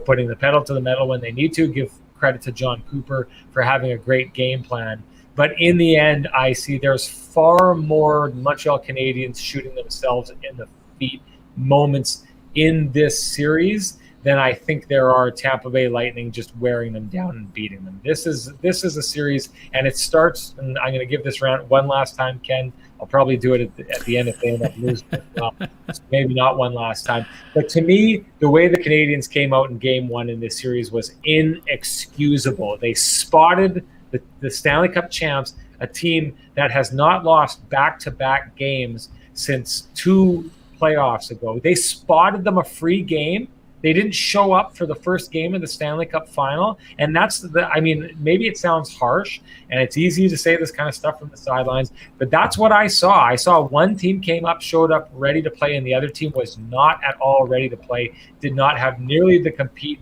putting the pedal to the metal when they need to. Give credit to John Cooper for having a great game plan. But in the end, I see there's far more Montreal Canadiens shooting themselves in the feet moments in this series than I think there are Tampa Bay Lightning just wearing them down and beating them. This is a series, and it starts, and I'm going to give this rant one last time, Ken. I'll probably do it at the end if they end up losing. Well, maybe not one last time. But to me, the way the Canadiens came out in Game 1 in this series was inexcusable. They spotted the Stanley Cup champs, a team that has not lost back-to-back games since 2 playoffs ago. They spotted them a free game. They didn't show up for the first game of the Stanley Cup Final. And maybe it sounds harsh, and it's easy to say this kind of stuff from the sidelines, but that's what I saw. I saw one team came up, showed up ready to play, and the other team was not at all ready to play, did not have nearly the compete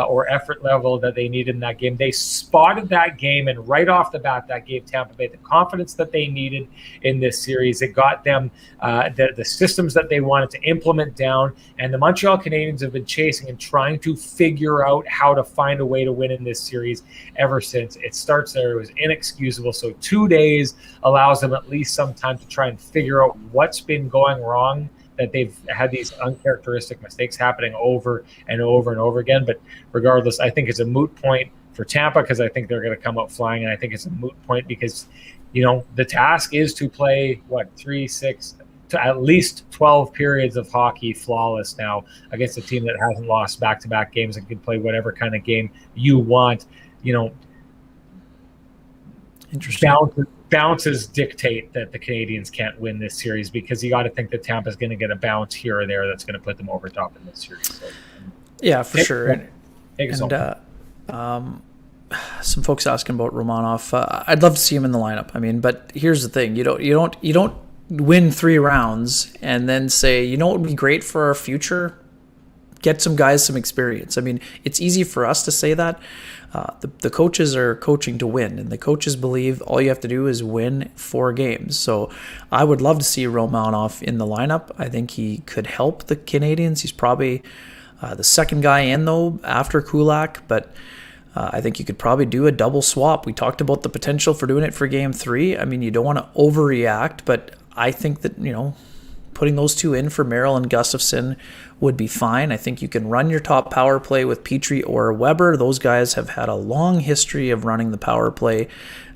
or effort level that they needed in that game. They spotted that game, and right off the bat, that gave Tampa Bay the confidence that they needed in this series. It got them the systems that they wanted to implement down, and the Montreal Canadiens have been chasing and trying to figure out how to find a way to win in this series ever since. It starts there. It was inexcusable. So 2 days allows them at least some time to try and figure out what's been going wrong, that they've had these uncharacteristic mistakes happening over and over and over again. But regardless, I think it's a moot point for Tampa, because I think they're going to come out flying. And I think it's a moot point because, the task is to play, 3, 6, to at least 12 periods of hockey flawless now against a team that hasn't lost back-to-back games and can play whatever kind of game you want. Interesting. Bounces dictate that the Canadiens can't win this series, because you got to think that Tampa's going to get a bounce here or there that's going to put them over top in this series. So, yeah, for sure. Some folks asking about Romanov. I'd love to see him in the lineup. But here's the thing: you don't win 3 rounds and then say, what would be great for our future? Get some guys some experience. It's easy for us to say that. The coaches are coaching to win, and the coaches believe all you have to do is win 4 games. So I would love to see Romanov in the lineup. I think he could help the Canadiens. He's probably the second guy in, though, after Kulak. But I think you could probably do a double swap. We talked about the potential for doing it for Game 3. I mean, you don't want to overreact, but I think that, putting those two in for Merrill and Gustafsson would be fine. I think you can run your top power play with Petrie or Weber. Those guys have had a long history of running the power play.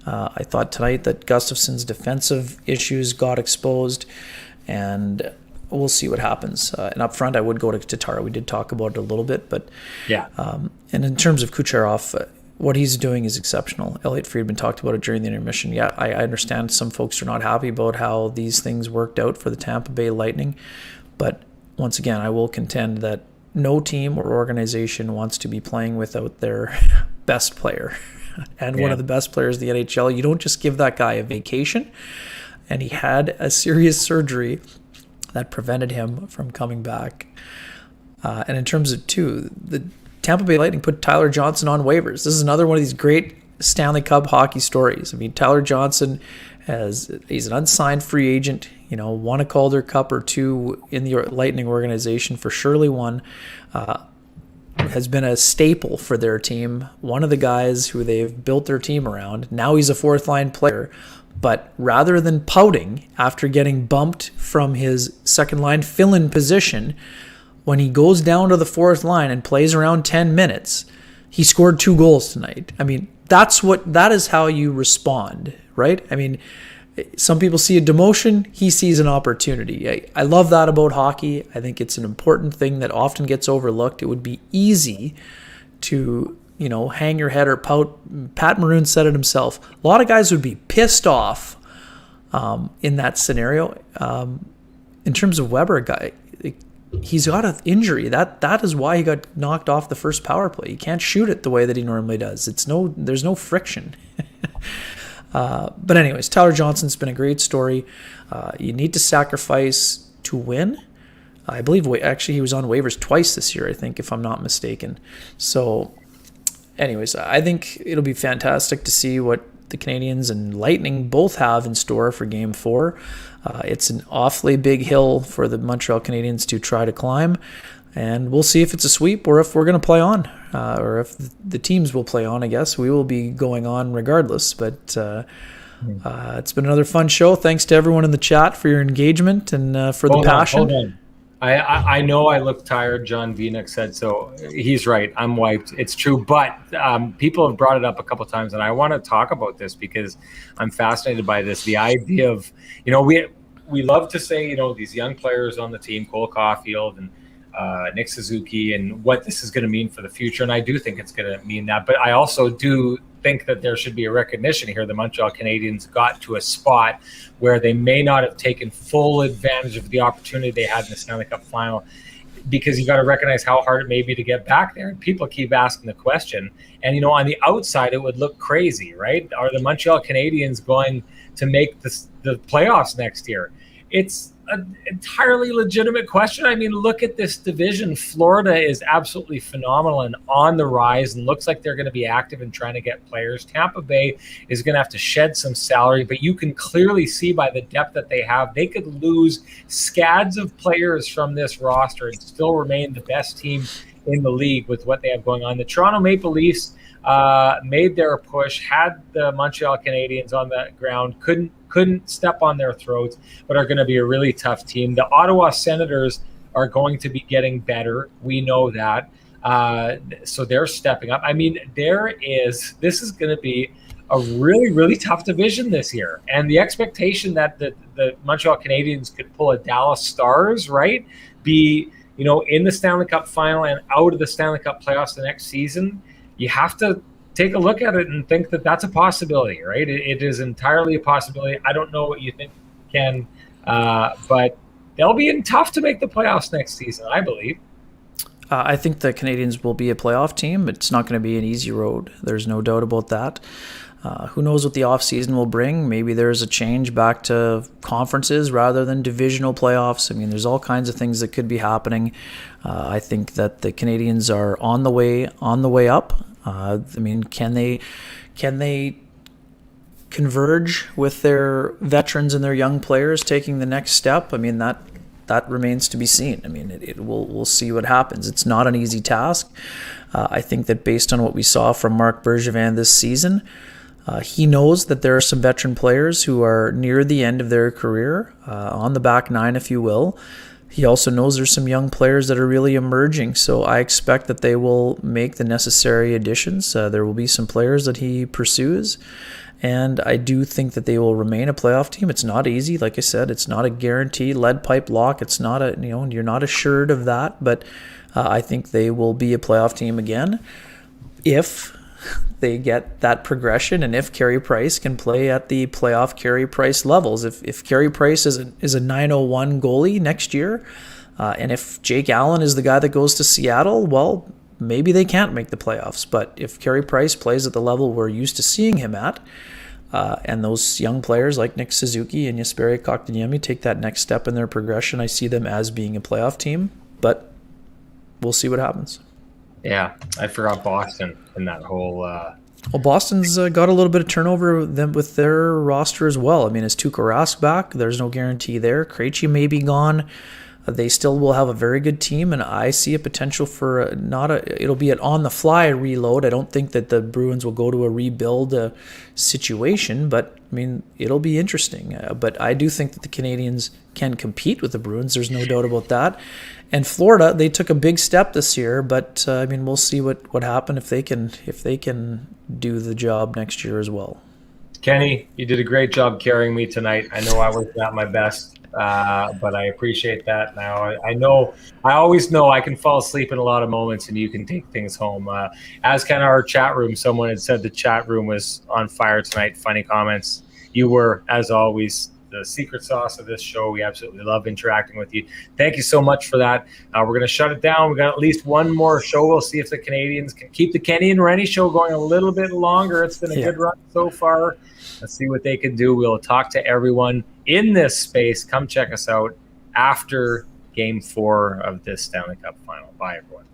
I thought tonight that Gustafsson's defensive issues got exposed, and we'll see what happens. And up front, I would go to Tatar. We did talk about it a little bit, but yeah. And in terms of Kucherov, what he's doing is exceptional. Elliot Friedman talked about it during the intermission. Yeah, I understand some folks are not happy about how these things worked out for the Tampa Bay Lightning, but once again, I will contend that no team or organization wants to be playing without their best player. And one of the best players in the NHL. You don't just give that guy a vacation. And he had a serious surgery that prevented him from coming back. And in terms of the Tampa Bay Lightning put Tyler Johnson on waivers. This is another one of these great Stanley Cup hockey stories. I mean, Tyler Johnson he's an unsigned free agent, won a Calder Cup or two in the Lightning organization, for surely one. Has been a staple for their team. One of the guys who they've built their team around. Now he's a fourth line player. But rather than pouting after getting bumped from his second line fill-in position, when he goes down to the fourth line and plays around 10 minutes, he scored 2 goals tonight. I mean, that is how you respond, right? I mean, some people see a demotion, he sees an opportunity. I love that about hockey. I think it's an important thing that often gets overlooked. It would be easy to, hang your head or pout. Pat Maroon said it himself. A lot of guys would be pissed off in that scenario. In terms of Weber, he's got an injury. That is why he got knocked off the first power play. He can't shoot it the way that he normally does. There's no friction. But anyways, Tyler Johnson's been a great story. You need to sacrifice to win. I believe actually he was on waivers twice this year, I think, if I'm not mistaken. So anyways, I think it'll be fantastic to see what the Canadiens and Lightning both have in store for Game 4. It's an awfully big hill for the Montreal Canadiens to try to climb. And we'll see if it's a sweep or if we're going to play on, or if the teams will play on, I guess. We will be going on regardless. But it's been another fun show. Thanks to everyone in the chat for your engagement and for the passion. Hold on. I know I look tired. John Vienuk said so. He's right. I'm wiped. It's true. But people have brought it up a couple of times, and I want to talk about this because I'm fascinated by this. The idea of, we love to say, these young players on the team, Cole Caulfield and Nick Suzuki, and what this is going to mean for the future. And I do think it's going to mean that. But I also do think that there should be a recognition here. The Montreal Canadiens got to a spot where they may not have taken full advantage of the opportunity they had in the Stanley Cup Final, because you got to recognize how hard it may be to get back there. And people keep asking the question. And, on the outside, it would look crazy, right? Are the Montreal Canadiens going to make the playoffs next year? It's an entirely legitimate question. I mean, look at this division. Florida is absolutely phenomenal and on the rise and looks like they're going to be active in trying to get players. Tampa Bay is going to have to shed some salary, but you can clearly see by the depth that they have, they could lose scads of players from this roster and still remain the best team in the league with what they have going on. The Toronto Maple Leafs made their push, had the Montreal Canadiens on the ground, couldn't step on their throats, but are going to be a really tough team. The Ottawa Senators are going to be getting better. We know that. So they're stepping up. I mean, this is going to be a really, really tough division this year. And the expectation that the Montreal Canadiens could pull a Dallas Stars, right, be, in the Stanley Cup Final and out of the Stanley Cup playoffs the next season, you have to take a look at it and think that that's a possibility, right? It is entirely a possibility. I don't know what you think, Ken, but they'll be tough to make the playoffs next season, I believe. I think the Canadiens will be a playoff team. It's not going to be an easy road. There's no doubt about that. Who knows what the offseason will bring? Maybe there's a change back to conferences rather than divisional playoffs. I mean, there's all kinds of things that could be happening. I think that the Canadiens are on the way up. I mean, can they converge with their veterans and their young players taking the next step? I mean, that that remains to be seen. I mean, we'll see what happens. It's not an easy task. I think that based on what we saw from Marc Bergevin this season, he knows that there are some veteran players who are near the end of their career, on the back nine, if you will. He also knows there's some young players that are really emerging, so I expect that they will make the necessary additions. There will be some players that he pursues, and I do think that they will remain a playoff team. It's not easy. Like I said, it's not a guaranteed lead pipe lock. It's not you're not assured of that, but I think they will be a playoff team again if they get that progression, and if Carey Price can play at the playoff Carey Price levels. If Carey Price is a 901 goalie next year, and if Jake Allen is the guy that goes to Seattle, well, maybe they can't make the playoffs. But if Carey Price plays at the level we're used to seeing him at, and those young players like Nick Suzuki and Jesperi Kotkaniemi take that next step in their progression, I see them as being a playoff team. But we'll see what happens. Yeah, I forgot Boston in that whole. Well, Boston's got a little bit of turnover with their roster as well. I mean, is Tuukka Rask back? There's no guarantee there. Krejci may be gone. They still will have a very good team, and I see a potential for it'll be an on-the-fly reload. I don't think that the Bruins will go to a rebuild situation, but I mean, it'll be interesting. But I do think that the Canadiens can compete with the Bruins. There's no doubt about that. And Florida, they took a big step this year, but I mean, we'll see what happens if they can do the job next year as well. Kenny, you did a great job carrying me tonight. I know I was not my best, but I appreciate that. Now I always know I can fall asleep in a lot of moments, and you can take things home. As kind of our chat room, someone had said the chat room was on fire tonight. Funny comments. You were, as always, the secret sauce of this show. We absolutely love interacting with you. Thank you so much for that. We're going to shut it down. We got at least one more show. We'll see if the Canadiens can keep the Kenny and Renny show going a little bit longer. It's been a good run so far. Let's see what they can do. We'll talk to everyone in this space. Come check us out after Game 4 of this Stanley Cup Final. Bye, everyone.